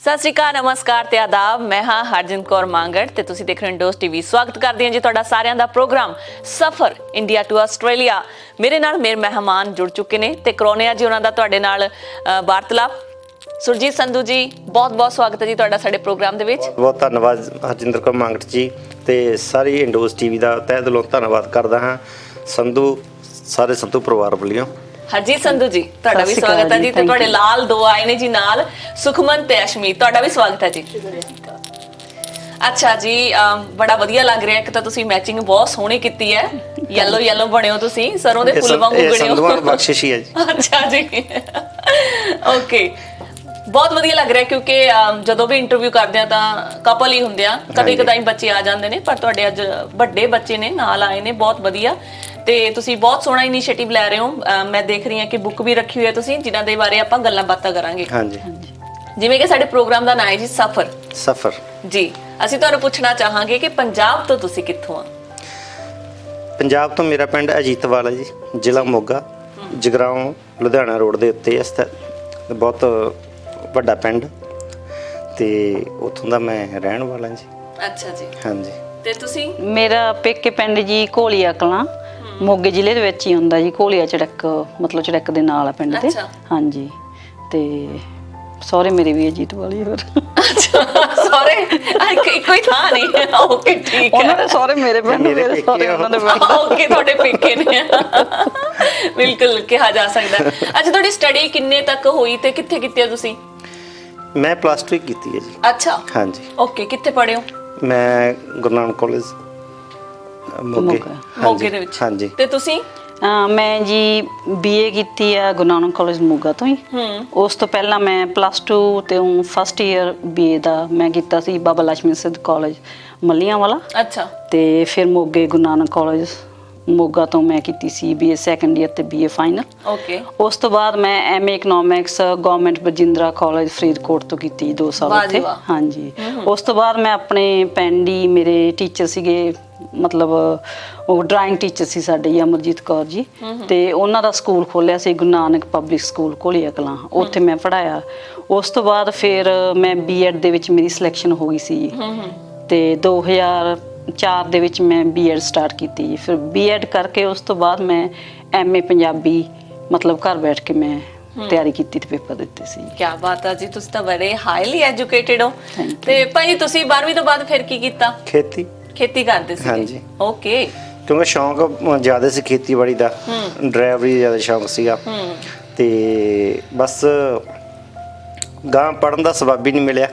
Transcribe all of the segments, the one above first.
ਸਤਿ ਸ਼੍ਰੀ ਅਕਾਲ, ਨਮਸਕਾਰ ਤੇ ਆਦਾਬ। ਮੈਂ ਹਾਂ ਹਰਜਿੰਦ ਕੌਰ ਮੰਗੜ ਤੇ ਤੁਸੀਂ ਦੇਖ ਰਹੇ ਹੋ ਡੋਜ਼ ਟੀਵੀ। ਸਵਾਗਤ ਕਰਦੇ ਹਾਂ ਜੀ ਤੁਹਾਡਾ ਸਾਰਿਆਂ ਦਾ ਪ੍ਰੋਗਰਾਮ ਸਫਰ ਇੰਡੀਆ ਟੂ ਆਸਟ੍ਰੇਲੀਆ। ਮੇਰੇ ਨਾਲ ਮੇਰੇ ਮਹਿਮਾਨ ਜੁੜ ਚੁੱਕੇ ਨੇ ਤੇ ਕਰਾਉਣੇ ਆ ਜੀ ਉਹਨਾਂ ਦਾ ਤੁਹਾਡੇ ਨਾਲ ਵਾਰਤਾਲਾਪ। ਸੁਰਜੀਤ ਸੰਧੂ ਜੀ, ਬਹੁਤ ਬਹੁਤ ਸਵਾਗਤ ਹੈ ਜੀ ਤੁਹਾਡਾ ਸਾਡੇ ਪ੍ਰੋਗਰਾਮ ਦੇ ਵਿੱਚ। ਬਹੁਤ ਧੰਨਵਾਦ ਹਰਜਿੰਦਰ ਕੌਰ ਮੰਗੜ ਜੀ ਤੇ ਸਾਰੀ ਇੰਡੋਜ਼ ਟੀਵੀ ਦਾ ਤਹਿ ਦਿਲੋਂ ਧੰਨਵਾਦ ਕਰਦਾ ਹਾਂ। ਸੰਧੂ ਸਾਰੇ ਸੰਧੂ ਪਰਿਵਾਰ ਵੱਲੋਂ ਹਰਜੀਤ ਸੰਧੂ ਜੀ, ਤੁਹਾਡਾ ਵੀ ਸਵਾਗਤ ਹੈ ਜੀ। ਤੇ ਤੁਹਾਡੇ ਲਾਲ ਦੋ ਆਏ ਨੇ ਜੀ ਨਾਲ, ਸੁਖਮਨ ਤੇ ਅਸ਼ਮੀਤ, ਤੁਹਾਡਾ ਵੀ ਸਵਾਗਤ ਹੈ ਜੀ। ਅੱਛਾ ਜੀ, ਬੜਾ ਵਧੀਆ ਲੱਗ ਰਿਹਾ। ਇੱਕ ਤਾਂ ਤੁਸੀਂ ਮੈਚਿੰਗ ਬਹੁਤ ਸੋਹਣੀ ਕੀਤੀ ਹੈ, ਯੈਲੋ ਯੈਲੋ ਬਣੇ ਹੋ ਤੁਸੀਂ, ਸਰੋਂ ਦੇ ਫੁੱਲ ਵਾਂਗੂ ਬਣੇ ਹੋ। ਸੰਧੂਆਂ ਦੀ ਬਖਸ਼ਿਸ਼ ਹੀ ਹੈ ਜੀ। ਅੱਛਾ ਜੀ, ਓਕੇ, ਬਹੁਤ ਵਧੀਆ ਲੱਗ ਰਿਹਾ ਕਿਉਂਕਿ ਜਦੋਂ ਵੀ ਇੰਟਰਵਿਊ ਕਰਦੇ ਆ ਤਾਂ ਕਪਲ ਹੀ ਹੁੰਦੇ ਆ, ਕਦੇ ਕਦਾਈ ਬੱਚੇ ਆ ਜਾਂਦੇ ਨੇ, ਪਰ ਤੁਹਾਡੇ ਅੱਜ ਵੱਡੇ ਬੱਚੇ ਨੇ ਨਾਲ ਆਏ ਨੇ, ਬਹੁਤ ਵਧੀਆ। ਤੇ ਤੁਸੀਂ ਬਹੁਤ ਸੋਹਣਾ ਇਨੀਸ਼ੀਏਟਿਵ ਲੈ ਰਹੇ ਹੋ। ਮੈਂ ਦੇਖ ਰਹੀ ਹਾਂ ਕਿ ਬੁੱਕ ਵੀ ਰੱਖੀ ਹੋਈ ਹੈ ਤੁਸੀਂ, ਜਿਨ੍ਹਾਂ ਦੇ ਬਾਰੇ ਆਪਾਂ ਗੱਲਾਂ ਬਾਤਾਂ ਕਰਾਂਗੇ। ਹਾਂਜੀ, ਜਿਵੇਂ ਕਿ ਸਾਡੇ ਪ੍ਰੋਗਰਾਮ ਦਾ ਨਾਮ ਹੈ ਜੀ ਸਫਰ। ਸਫਰ ਜੀ, ਅਸੀਂ ਤੁਹਾਨੂੰ ਪੁੱਛਣਾ ਚਾਹਾਂਗੇ ਕਿ ਪੰਜਾਬ ਤੋਂ ਤੁਸੀਂ ਕਿੱਥੋਂ ਆ? ਪੰਜਾਬ ਤੋਂ ਮੇਰਾ ਪਿੰਡ ਅਜੀਤਵਾਲ ਹੈ ਜੀ, ਜ਼ਿਲ੍ਹਾ ਮੋਗਾ, ਜਗਰਾਓਂ ਲੁਧਿਆਣਾ ਰੋਡ ਦੇ ਉੱਤੇ ਸਥਿਤ ਬਹੁਤ ਵੱਡਾ ਪਿੰਡ, ਤੇ ਉੱਥੋਂ ਦਾ ਮੈਂ ਰਹਿਣ ਵਾਲਾ ਜੀ। ਅੱਛਾ ਜੀ, ਹਾਂਜੀ। ਤੇ ਤੁਸੀਂ? ਮੇਰਾ ਪੇਕੇ ਪਿੰਡ ਜੀ ਘੋਲੀਆ ਕਲਾਂ, ਮੋਗੇ ਜ਼ਿਲ੍ਹੇ ਦੇ ਵਿੱਚ ਹੀ ਹੁੰਦਾ ਜੀ। ਘੋਲੀਆ ਚੜਕ, ਮਤਲਬ ਚੜਕ ਦੇ ਨਾਲ ਆ ਪਿੰਡ ਦੇ। ਹਾਂਜੀ, ਤੇ ਸਹੁਰੇ ਮੇਰੇ ਵੀ ਅਜੀਤ ਵਾਲੀ ਹੋਰ। ਅੱਛਾ, ਸਹੁਰੇ ਇੱਕੋ ਹੀ ਥਾਂ ਨਹੀਂ? ਓਕੇ, ਠੀਕ ਹੈ। ਉਹਨਾਂ ਦੇ ਸਹੁਰੇ ਮੇਰੇ ਪਿੰਡ, ਮੇਰੇ ਸਹੁਰੇ ਉਹਨਾਂ ਦੇ ਪਿੰਡ। ਓਕੇ, ਤੁਹਾਡੇ ਪੇਕੇ ਨੇ, ਬਿਲਕੁਲ ਕਿਹਾ ਜਾ ਸਕਦਾ। ਅੱਛਾ, ਤੁਹਾਡੀ ਸਟੱਡੀ ਕਿੰਨੇ ਤੱਕ ਹੋਈ ਤੇ ਕਿੱਥੇ ਕੀਤੀ ਹੈ ਤੁਸੀਂ? ਮੈਂ +2 ਕੀਤੀ ਹੈ ਜੀ। ਅੱਛਾ, ਹਾਂਜੀ। ਓਕੇ, ਕਿੱਥੇ ਪੜ੍ਹੇ ਹੋ? ਮੈਂ ਗੁਰੂ ਨਾਨਕ ਕਾਲਜ ਮੋਗੇ ਦੇ ਵਿੱਚ। ਹਾਂਜੀ। ਤੇ ਤੁਸੀਂ? ਮੈਂ ਜੀ BA ਕੀਤੀ ਆ ਗੁਰੂ ਨਾਨਕ ਕਾਲਜ ਮੋਗਾ ਤੋਂ ਹੀ। ਉਸ ਤੋਂ ਪਹਿਲਾਂ ਮੈਂ +2 ਤੇ ਫਸਟ ਈਅਰ BA ਦਾ ਮੈਂ ਕੀਤਾ ਸੀ ਬਾਬਾ ਲక్ష్ਮੀ ਸਿੱਧ ਕਾਲਜ ਮੱਲੀਆਂ ਵਾਲਾ। ਅੱਛਾ। ਤੇ ਫਿਰ ਮੋਗੇ ਗੁਰੂ ਨਾਨਕ ਕਾਲਜ ਮੋਗਾ ਤੋਂ ਮੈਂ ਕੀਤੀ ਸੀ BA ਸੈਕੰਡ ਈਅਰ ਤੇ BA ਫਾਈਨਲ। ਓਕੇ। ਉਸ ਤੋਂ ਬਾਅਦ ਮੈਂ MA economics government Barjindra college Faridkot ਤੋਂ ਕੀਤੀ 2 ਸਾਲ ਉੱਥੇ। ਹਾਂਜੀ। ਉਸ ਤੋਂ ਬਾਅਦ ਮੈਂ ਆਪਣੇ ਪਿੰਡ ਹੀ, ਮੇਰੇ ਟੀਚਰ ਸੀਗੇ, ਮਤਲਬ ਉਹ ਡਰਾਇੰਗ ਟੀਚਰ ਸੀ ਸਾਡੇ ਜੀ, ਅਮਰਜੀਤ ਕੌਰ ਜੀ, ਤੇ ਉਹਨਾਂ ਦਾ ਸਕੂਲ ਖੋਲ੍ਹਿਆ ਸੀ ਗੁਰੂ ਨਾਨਕ ਪਬਲਿਕ ਸਕੂਲ ਘੋਲੀਆ ਕਲਾਂ, ਉੱਥੇ ਮੈਂ ਪੜ੍ਹਾਇਆ। ਉਸ ਤੋਂ ਬਾਅਦ ਫਿਰ ਮੈਂ B.Ed ਦੇ ਵਿੱਚ ਮੇਰੀ ਸਿਲੈਕਸ਼ਨ ਹੋ ਗਈ ਸੀ ਤੇ 2004 ਦੇ ਵਿੱਚ ਮੈਂ B.Ed ਸਟਾਰਟ ਕੀਤੀ ਜੀ। ਫਿਰ B.Ed ਕਰਕੇ ਉਸ ਤੋਂ ਬਾਅਦ ਮੈਂ MA ਪੰਜਾਬੀ, ਮਤਲਬ ਘਰ ਬੈਠ ਕੇ ਮੈਂ ਤਿਆਰੀ ਕੀਤੀ ਤੇ ਪੇਪਰ ਦਿੱਤੇ ਸੀ। ਕੀ ਬਾਤ ਹੈ ਜੀ, ਤੁਸੀਂ ਤਾਂ ਬੜੇ ਹਾਈਲੀ ਐਜੂਕੇਟਿਡ ਹੋ। ਤੇ ਭਾਈ ਤੁਸੀਂ 12ਵੀਂ ਤੋਂ ਬਾਅਦ ਫਿਰ ਕੀ ਕੀਤਾ? ਖੇਤੀ ਕਰਦੇ ਸੀ? ਹਾਂਜੀ। ਓਕੇ। ਕਿਉਂਕਿ ਸ਼ੌਂਕ ਜ਼ਿਆਦਾ ਸੀ ਖੇਤੀਬਾੜੀ ਦਾ, ਡਰਾਈਵਰੀ ਜ਼ਿਆਦਾ ਸ਼ੌਂਕ ਸੀਗਾ, ਤੇ ਬਸ ਗਾਂ ਪੜ੍ਹਨ ਦਾ ਸਬੱਬ ਹੀ ਨਹੀਂ ਮਿਲਿਆ।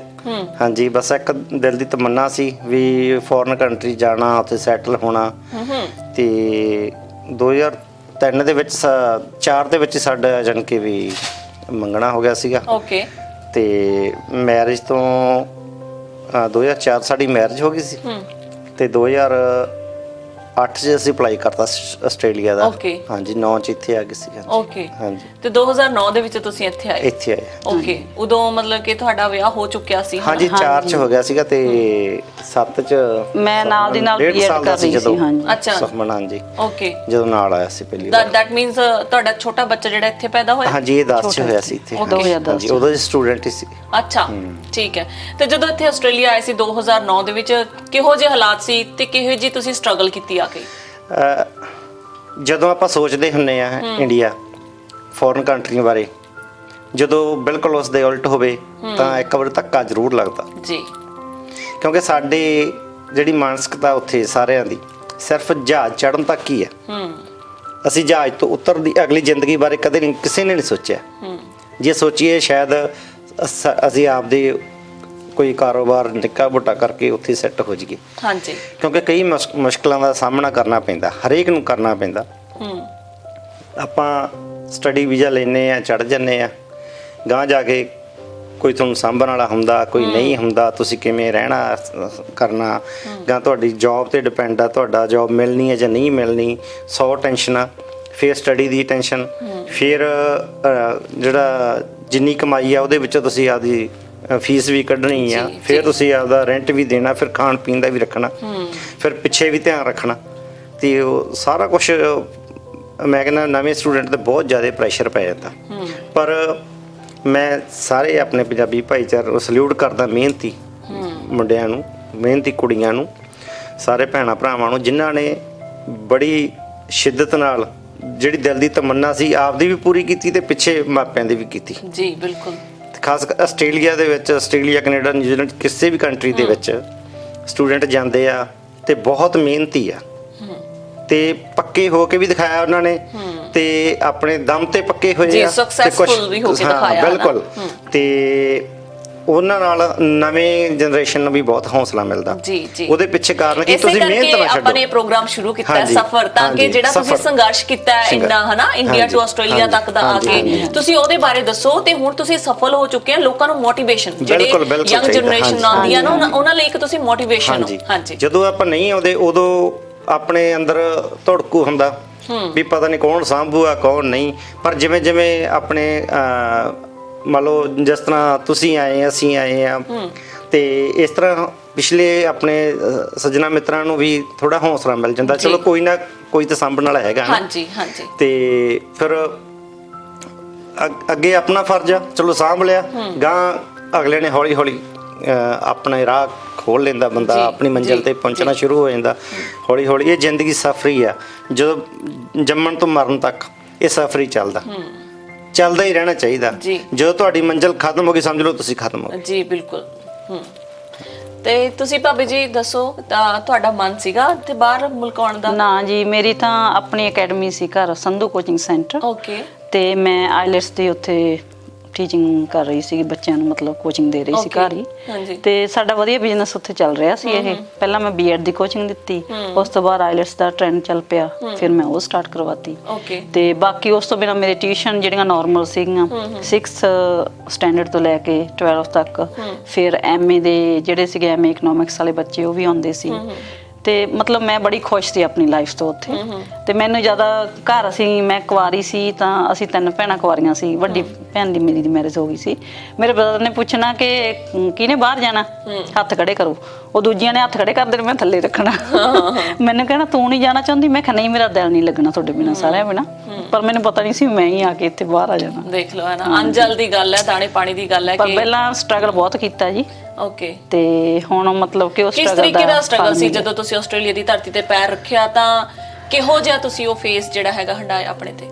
ਹਾਂਜੀ, ਬਸ ਇੱਕ ਦਿਲ ਦੀ ਤਮੰਨਾ ਸੀ ਵੀ ਫੋਰਨ ਕੰਟਰੀ ਜਾਣਾ, ਉੱਥੇ ਸੈਟਲ ਹੋਣਾ। ਤੇ 2003 ਦੇ ਵਿੱਚ 4 ਦੇ ਵਿੱਚ ਸਾਡਾ ਜਾਣੀ ਕਿ ਵੀ ਮੰਗਣਾ ਹੋ ਗਿਆ ਸੀਗਾ। ਓਕੇ। ਤੇ ਮੈਰਿਜ ਤੋਂ 2004 ਸਾਡੀ ਮੈਰਿਜ ਹੋ ਗਈ ਸੀ, ਤੇ 2008 'ਚ ਅਸੀਂ ਅਪਲਾਈ ਕਰਤਾ ਆਸਟ੍ਰੇਲੀਆ ਦਾ। ਹਾਂਜੀ, 9 'ਚ ਇੱਥੇ ਆ ਗਏ ਸੀ। ਓਕੇ। ਹਾਂਜੀ। ਤੇ 2009 ਦੇ ਵਿੱਚ ਤੁਸੀਂ ਇੱਥੇ ਆਏ? ਇੱਥੇ ਆਏ। ਓਕੇ। ਉਦੋਂ ਮਤਲਬ ਕਿ ਤੁਹਾਡਾ ਵਿਆਹ ਹੋ ਚੁੱਕਿਆ ਸੀ? ਹਾਂਜੀ, 4 'ਚ ਹੋ ਗਿਆ ਸੀਗਾ ਤੇ 7 'ਚ ਮੈਂ ਨਾਲ ਦੀ ਨਾਲ B.Ed ਕਰ ਰਹੀ ਸੀ। ਹਾਂਜੀ। ਅੱਛਾ, ਸੁਖਮਨ। ਹਾਂਜੀ। ਓਕੇ। ਜਦੋਂ ਨਾਲ ਆਇਆ ਸੀ ਪਹਿਲੀ ਵਾਰ। ਦੈਟ ਮੀਨਸ ਤੁਹਾਡਾ ਛੋਟਾ ਬੱਚਾ ਜਿਹੜਾ ਇੱਥੇ ਪੈਦਾ ਹੋਇਆ? ਹਾਂਜੀ, ਇਹ 10 'ਚ ਹੋਇਆ ਸੀ ਇੱਥੇ। 2010 ਉਦੋਂ ਦੇ ਸਟੂਡੈਂਟ ਹੀ ਸੀ। ਅੱਛਾ, ਠੀਕ ਹੈ। ਤੇ ਜਦੋਂ ਇੱਥੇ ਆਸਟ੍ਰੇਲੀਆ ਆਏ ਸੀ 2009 ਦੇ ਵਿੱਚ, ਕਿਹੋ ਜਿਹੇ ਹਾਲਾਤ ਸੀ ਤੇ ਕਿਹੋ ਜਿਹੀ ਤੁਸੀਂ ਸਟਰਗਲ ਕੀਤੀ ਆ ਕੇ? ਜਦੋਂ ਆਪਾਂ ਸੋਚਦੇ ਹੁੰਨੇ ਆ ਇੰਡੀਆ ਫੋਰਨ ਕੰਟਰੀਆਂ ਬਾਰੇ, ਜਦੋਂ ਬਿਲਕੁਲ ਉਸ ਦੇ ਉਲਟ ਹੋਵੇ ਤਾਂ ਇੱਕ ਵਾਰ ਧੱਕਾ ਜ਼ਰੂਰ ਲੱਗਦਾ ਜੀ। ਕਿਉਂਕਿ ਸਾਡੇ ਜਿਹੜੀ ਮਾਨਸਿਕਤਾ ਉੱਥੇ ਸਾਰਿਆਂ ਦੀ ਸਿਰਫ ਜਹਾਜ਼ ਚੜ੍ਹਨ ਤੱਕ ਹੀ ਹੈ। ਅਸੀਂ ਜਹਾਜ਼ ਤੋਂ ਉਤਰਨ ਦੀ ਅਗਲੀ ਜ਼ਿੰਦਗੀ ਬਾਰੇ ਕਦੇ ਨਹੀਂ, ਕਿਸੇ ਨੇ ਨਹੀਂ ਸੋਚਿਆ। ਜੇ ਸੋਚੀਏ ਸ਼ਾਇਦ ਅਸੀਂ ਆਪਦੇ ਕੋਈ ਕਾਰੋਬਾਰ ਨਿੱਕਾ ਮੋਟਾ ਕਰਕੇ ਉੱਥੇ ਸੈੱਟ ਹੋ ਜਾਈਏ। ਹਾਂਜੀ। ਕਿਉਂਕਿ ਕਈ ਮੁਸ਼ਕਲਾਂ ਦਾ ਸਾਹਮਣਾ ਕਰਨਾ ਪੈਂਦਾ, ਹਰੇਕ ਨੂੰ ਕਰਨਾ ਪੈਂਦਾ। ਆਪਾਂ ਸਟੱਡੀ ਵੀਜ਼ਾ ਲੈਂਦੇ ਆ, ਚੜ੍ਹ ਜਾਂਦੇ ਆ, ਗਾਂਹ ਜਾ ਕੇ ਕੋਈ ਤੁਹਾਨੂੰ ਸਾਂਭਣ ਵਾਲਾ ਹੁੰਦਾ, ਕੋਈ ਨਹੀਂ ਹੁੰਦਾ। ਤੁਸੀਂ ਕਿਵੇਂ ਰਹਿਣਾ ਕਰਨਾ, ਗਾਂਹ ਤੁਹਾਡੀ ਜੌਬ 'ਤੇ ਡਿਪੈਂਡ ਆ, ਤੁਹਾਡਾ ਜੌਬ ਮਿਲਣੀ ਹੈ ਜਾਂ ਨਹੀਂ ਮਿਲਣੀ, 100 ਟੈਨਸ਼ਨਾਂ। ਫਿਰ ਸਟੱਡੀ ਦੀ ਟੈਨਸ਼ਨ, ਫਿਰ ਜਿਹੜਾ ਜਿੰਨੀ ਕਮਾਈ ਆ ਉਹਦੇ ਵਿੱਚੋਂ ਤੁਸੀਂ ਆਪਦੀ ਫੀਸ ਵੀ ਕੱਢਣੀ ਆ, ਫਿਰ ਤੁਸੀਂ ਆਪਦਾ ਰੈਂਟ ਵੀ ਦੇਣਾ, ਫਿਰ ਖਾਣ ਪੀਣ ਦਾ ਵੀ ਰੱਖਣਾ, ਫਿਰ ਪਿੱਛੇ ਵੀ ਧਿਆਨ ਰੱਖਣਾ। ਤੇ ਉਹ ਸਾਰਾ ਕੁਛ ਮੈਂ ਕਹਿੰਦਾ ਨਵੇਂ ਸਟੂਡੈਂਟ 'ਤੇ ਬਹੁਤ ਜ਼ਿਆਦਾ ਪ੍ਰੈਸ਼ਰ ਪੈ ਜਾਂਦਾ। ਪਰ ਮੈਂ ਸਾਰੇ ਆਪਣੇ ਪੰਜਾਬੀ ਭਾਈਚਾਰੇ ਨੂੰ ਸਲੂਟ ਕਰਦਾ, ਮਿਹਨਤੀ ਮੁੰਡਿਆਂ ਨੂੰ, ਮਿਹਨਤੀ ਕੁੜੀਆਂ ਨੂੰ, ਸਾਰੇ ਭੈਣਾਂ ਭਰਾਵਾਂ ਨੂੰ ਜਿਨ੍ਹਾਂ ਨੇ ਬੜੀ ਸ਼ਿੱਦਤ ਨਾਲ ਜਿਹੜੀ ਦਿਲ ਦੀ ਤਮੰਨਾ ਸੀ ਆਪਦੀ ਵੀ ਪੂਰੀ ਕੀਤੀ ਤੇ ਪਿੱਛੇ ਮਾਪਿਆਂ ਦੀ ਵੀ ਕੀਤੀ। ਜੀ ਬਿਲਕੁਲ। ਖਾਸ ਕਰ ਆਸਟ੍ਰੇਲੀਆ ਦੇ ਵਿੱਚ, ਆਸਟ੍ਰੇਲੀਆ, ਕੈਨੇਡਾ, ਨਿਊਜ਼ੀਲੈਂਡ, ਕਿਸੇ ਵੀ ਕੰਟਰੀ ਦੇ ਵਿੱਚ ਸਟੂਡੈਂਟ ਜਾਂਦੇ ਆ ਤੇ ਬਹੁਤ ਮਿਹਨਤੀ ਆ ਤੇ ਪੱਕੇ ਹੋ ਕੇ ਵੀ ਦਿਖਾਇਆ ਉਹਨਾਂ ਨੇ ਤੇ ਆਪਣੇ ਦਮ ਤੇ ਪੱਕੇ ਹੋਏ ਜੀ, ਆ successful ਵੀ ਹੋ ਕੇ ਦਿਖਾਇਆ। ਬਿਲਕੁਲ। ਤੇ ਉਹਨਾਂ ਨਾਲ ਨਵੇਂ ਜਨਰੇਸ਼ਨ ਨੂੰ ਵੀ ਬਹੁਤ ਹੌਸਲਾ ਮਿਲਦਾ। ਜੀ ਜੀ। ਉਹਦੇ ਪਿੱਛੇ ਕਾਰਨ ਕਿ ਇਸੇ ਤੁਸੀਂ ਮਿਹਨਤ ਨਾ ਕਰਕੇ ਛੱਡੋ। ਆਪਾਂ ਨੇ ਪ੍ਰੋਗਰਾਮ ਸ਼ੁਰੂ ਕੀਤਾ ਹੈ ਹਾਂਜੀ, ਸਫਰ, ਤਾਂ ਕਿ ਹਾਂਜੀ, ਜਿਹੜਾ ਤੁਸੀਂ ਸਫ਼ਰ। ਸੰਘਰਸ਼ ਕੀਤਾ ਹੈ ਇੰਨਾ ਹਨਾ ਇੰਡੀਆ ਹਾਂਜੀ, ਤੋਂ ਆਸਟ੍ਰੇਲੀਆ ਹਾਂਜੀ, ਤੱਕ ਦਾ ਆ ਹਾਂਜੀ, ਕੇ ਹਾਂਜੀ। ਤੁਸੀਂ ਉਹਦੇ ਬਾਰੇ ਦੱਸੋ ਤੇ ਹੁਣ ਤੁਸੀਂ ਸਫਲ ਹੋ ਚੁੱਕੇ ਆ। ਲੋਕਾਂ ਨੂੰ ਮੋਟੀਵੇਸ਼ਨ, ਜਿਹੜੇ ਬਿਲਕੁਲ, ਬਿਲਕੁਲ ਯੰਗ ਚਾਹੀਦਾ, ਜਨਰੇਸ਼ਨ ਹਾਂਜੀ। ਆਉਂਦੀ ਆ ਨਾ ਉਹਨਾਂ ਲਈ ਇੱਕ ਤੁਸੀਂ ਮੋਟੀਵੇਸ਼ਨ ਹੋ। ਹਾਂਜੀ। ਜਦੋਂ ਆਪਾਂ ਨਹੀਂ ਆਉਂਦੇ ਉਦੋਂ ਆਪਣੇ ਅੰਦਰ ਧੜਕੂ ਹੁੰਦਾ ਵੀ ਪਤਾ ਨਹੀਂ ਕੌਣ ਸਾਂਭੂਗਾ ਕੌਣ ਨਹੀਂ। ਪਰ ਜਿਵੇਂ ਜਿਵੇਂ ਆਪਣੇ ਮੰਨ ਲਓ ਜਿਸ ਤਰ੍ਹਾਂ ਤੁਸੀਂ ਆਏ, ਅਸੀਂ ਆਏ ਆ ਤੇ ਇਸ ਤਰ੍ਹਾਂ ਪਿਛਲੇ ਆਪਣੇ ਸੱਜਣਾ ਮਿੱਤਰਾਂ ਨੂੰ ਵੀ ਥੋੜਾ ਹੌਸਲਾ ਮਿਲ ਜਾਂਦਾ। ਚਲੋ ਕੋਈ ਨਾ ਕੋਈ ਤਾਂ ਸਾਂਭਣ ਵਾਲਾ ਹੈਗਾ ਨਾ। ਹਾਂਜੀ ਹਾਂਜੀ। ਤੇ ਫਿਰ ਅੱਗੇ ਆਪਣਾ ਫਰਜ਼ ਆ, ਚਲੋ ਸਾਂਭ ਲਿਆ, ਗਾਂ ਅਗਲੇ ਨੇ ਹੌਲੀ ਹੌਲੀ ਆਪਣਾ ਰਾਹ ਖੋਲ ਲੈਂਦਾ ਬੰਦਾ, ਆਪਣੀ ਮੰਜ਼ਿਲ ਤੇ ਪਹੁੰਚਣਾ ਸ਼ੁਰੂ ਹੋ ਜਾਂਦਾ ਹੌਲੀ ਹੌਲੀ। ਇਹ ਜ਼ਿੰਦਗੀ ਸਫ਼ਰ ਹੀ ਆ, ਜਦੋਂ ਜੰਮਣ ਤੋਂ ਮਰਨ ਤੱਕ ਇਹ ਸਫ਼ਰ ਹੀ ਚੱਲਦਾ ਹੀ ਰਹਿਣਾ ਚਾਹੀਦਾ। ਜਦੋਂ ਤੁਹਾਡੀ ਮੰਜ਼ਿਲ ਖਤਮ ਹੋ ਗਈ ਸਮਝ ਲਓ ਤੁਸੀਂ ਖਤਮ ਹੋ ਗਏ। ਜੀ ਬਿਲਕੁਲ। ਤੇ ਤੁਸੀਂ ਭਾਬੀ ਜੀ ਦੱਸੋ, ਤਾਂ ਤੁਹਾਡਾ ਮਨ ਸੀਗਾ ਤੇ ਬਾਹਰ ਮੁਲਕ ਆਉਣ ਦਾ? ਨਾ ਜੀ, ਮੇਰੀ ਤਾਂ ਆਪਣੀ ਅਕੈਡਮੀ ਸੀ ਘਰ, ਸੰਧੂ ਕੋਚਿੰਗ ਸੈਂਟਰ। ਓਕੇ। ਤੇ ਮੈਂ ਆਈਲੈਟਸ ਦੀ ਉੱਥੇ ਟੀਚਿੰਗ ਕਰ ਰਹੀ ਸੀ ਬੱਚਿਆਂ ਨੂੰ, ਮਤਲਬ ਕੋਚਿੰਗ ਦੇ ਰਹੀ ਸੀ ਘਰ ਹੀ। ਹਾਂਜੀ। ਤੇ ਸਾਡਾ ਵਧੀਆ ਬਿਜ਼ਨਸ ਉੱਥੇ ਚੱਲ ਰਿਹਾ ਸੀ। ਇਹ ਪਹਿਲਾਂ ਮੈਂ ਬੀਐਡ ਦੀ ਕੋਚਿੰਗ ਦਿੱਤੀ, ਉਸ ਤੋਂ ਬਾਅਦ ਆਈਲੈਟਸ ਦਾ ਟ੍ਰੈਂਡ ਚੱਲ ਪਿਆ, ਫਿਰ ਮੈਂ ਉਹ ਸਟਾਰਟ ਕਰਵਾਤੀ। ਓਕੇ। ਤੇ ਬਾਕੀ ਉਸ ਤੋਂ ਬਿਨਾਂ ਮੇਰੇ ਟਿਊਸ਼ਨ ਜਿਹੜੀਆਂ ਨਾਰਮਲ ਸੀਗੀਆਂ 6th ਸਟੈਂਡਰਡ ਤੋਂ ਲੈ ਕੇ 12th ਤੱਕ, ਫਿਰ ਐਮਏ ਦੇ ਜਿਹੜੇ ਸੀਗੇ ਐਮਏ ਇਕਨੋਮਿਕਸ ਵਾਲੇ ਬੱਚੇ ਉਹ ਵੀ ਆਉਂਦੇ ਸੀ। ਤੇ ਮਤਲਬ ਮੈਂ ਬੜੀ ਖੁਸ਼ ਸੀ ਆਪਣੀ ਲਾਈਫ ਤੋਂ ਉੱਥੇ। ਤੇ ਮੈਨੂੰ ਜ਼ਿਆਦਾ ਘਰ ਮੈਂ ਕੁਆਰੀ ਸੀ ਤਾਂ ਅਸੀਂ 3 ਭੈਣਾਂ ਕੁਆਰੀਆਂ ਸੀ। ਵੱਡੀ ਭੈਣ ਦੀ ਮੇਰੀ ਦੀ ਮੈਰਿਜ ਹੋ ਗਈ ਸੀ। ਮੇਰੇ ਬ੍ਰਦਰ ਨੇ ਪੁੱਛਣਾ ਕਿ ਕਿਹਨੇ ਬਾਹਰ ਜਾਣਾ, ਹੱਥ ਖੜੇ ਕਰੋ। ਉਹ ਦੂਜੀਆਂ ਨੇ ਹੱਥ ਖੜੇ ਕਰਦੇ ਨੇ, ਮੈਂ ਥੱਲੇ ਰੱਖਣਾ। ਮੈਨੂੰ ਕਹਿਣਾ ਤੂੰ ਨਹੀਂ ਜਾਣਾ ਚਾਹੁੰਦੀ? ਮੈਂ ਕਿਹਾ ਨਹੀਂ, ਮੇਰਾ ਦਿਲ ਨਹੀਂ ਲੱਗਣਾ ਤੁਹਾਡੇ ਬਿਨਾਂ, ਸਾਰਿਆਂ ਬਿਨਾਂ। ਪਰ ਮੈਨੂੰ ਪਤਾ ਨਹੀਂ ਸੀ ਮੈਂ ਹੀ ਆ ਕੇ ਇੱਥੇ ਬਾਹਰ ਆ ਜਾਣਾ। ਦੇਖ ਲਓ, ਹੈ ਨਾ, ਅੰਜਲ ਦੀ ਗੱਲ ਹੈ, ਦਾਣੇ ਪਾਣੀ ਦੀ ਗੱਲ ਹੈ। ਪਰ ਪਹਿਲਾਂ ਸਟਰਗਲ ਬਹੁਤ ਕੀਤਾ ਜੀ। ਓਕੇ। ਤੇ ਹੁਣ ਮਤਲਬ ਕਿ ਉਸ ਕਿਸ ਤਰੀਕੇ ਦਾ ਸਟਰਗਲ ਸੀ ਜਦੋਂ ਤੁਸੀਂ ਆਸਟ੍ਰੇਲੀਆ ਦੀ ਧਰਤੀ ਤੇ ਪੈਰ ਰੱਖਿਆ? ਤਾਂ ਕਿਹੋ ਜਿਹਾ ਤੁਸੀਂ ਉਹ ਫੇਸ ਜਿਹੜਾ ਹੈਗਾ ਹੰਡਾਇਆ ਆਪਣੇ ਤੇ?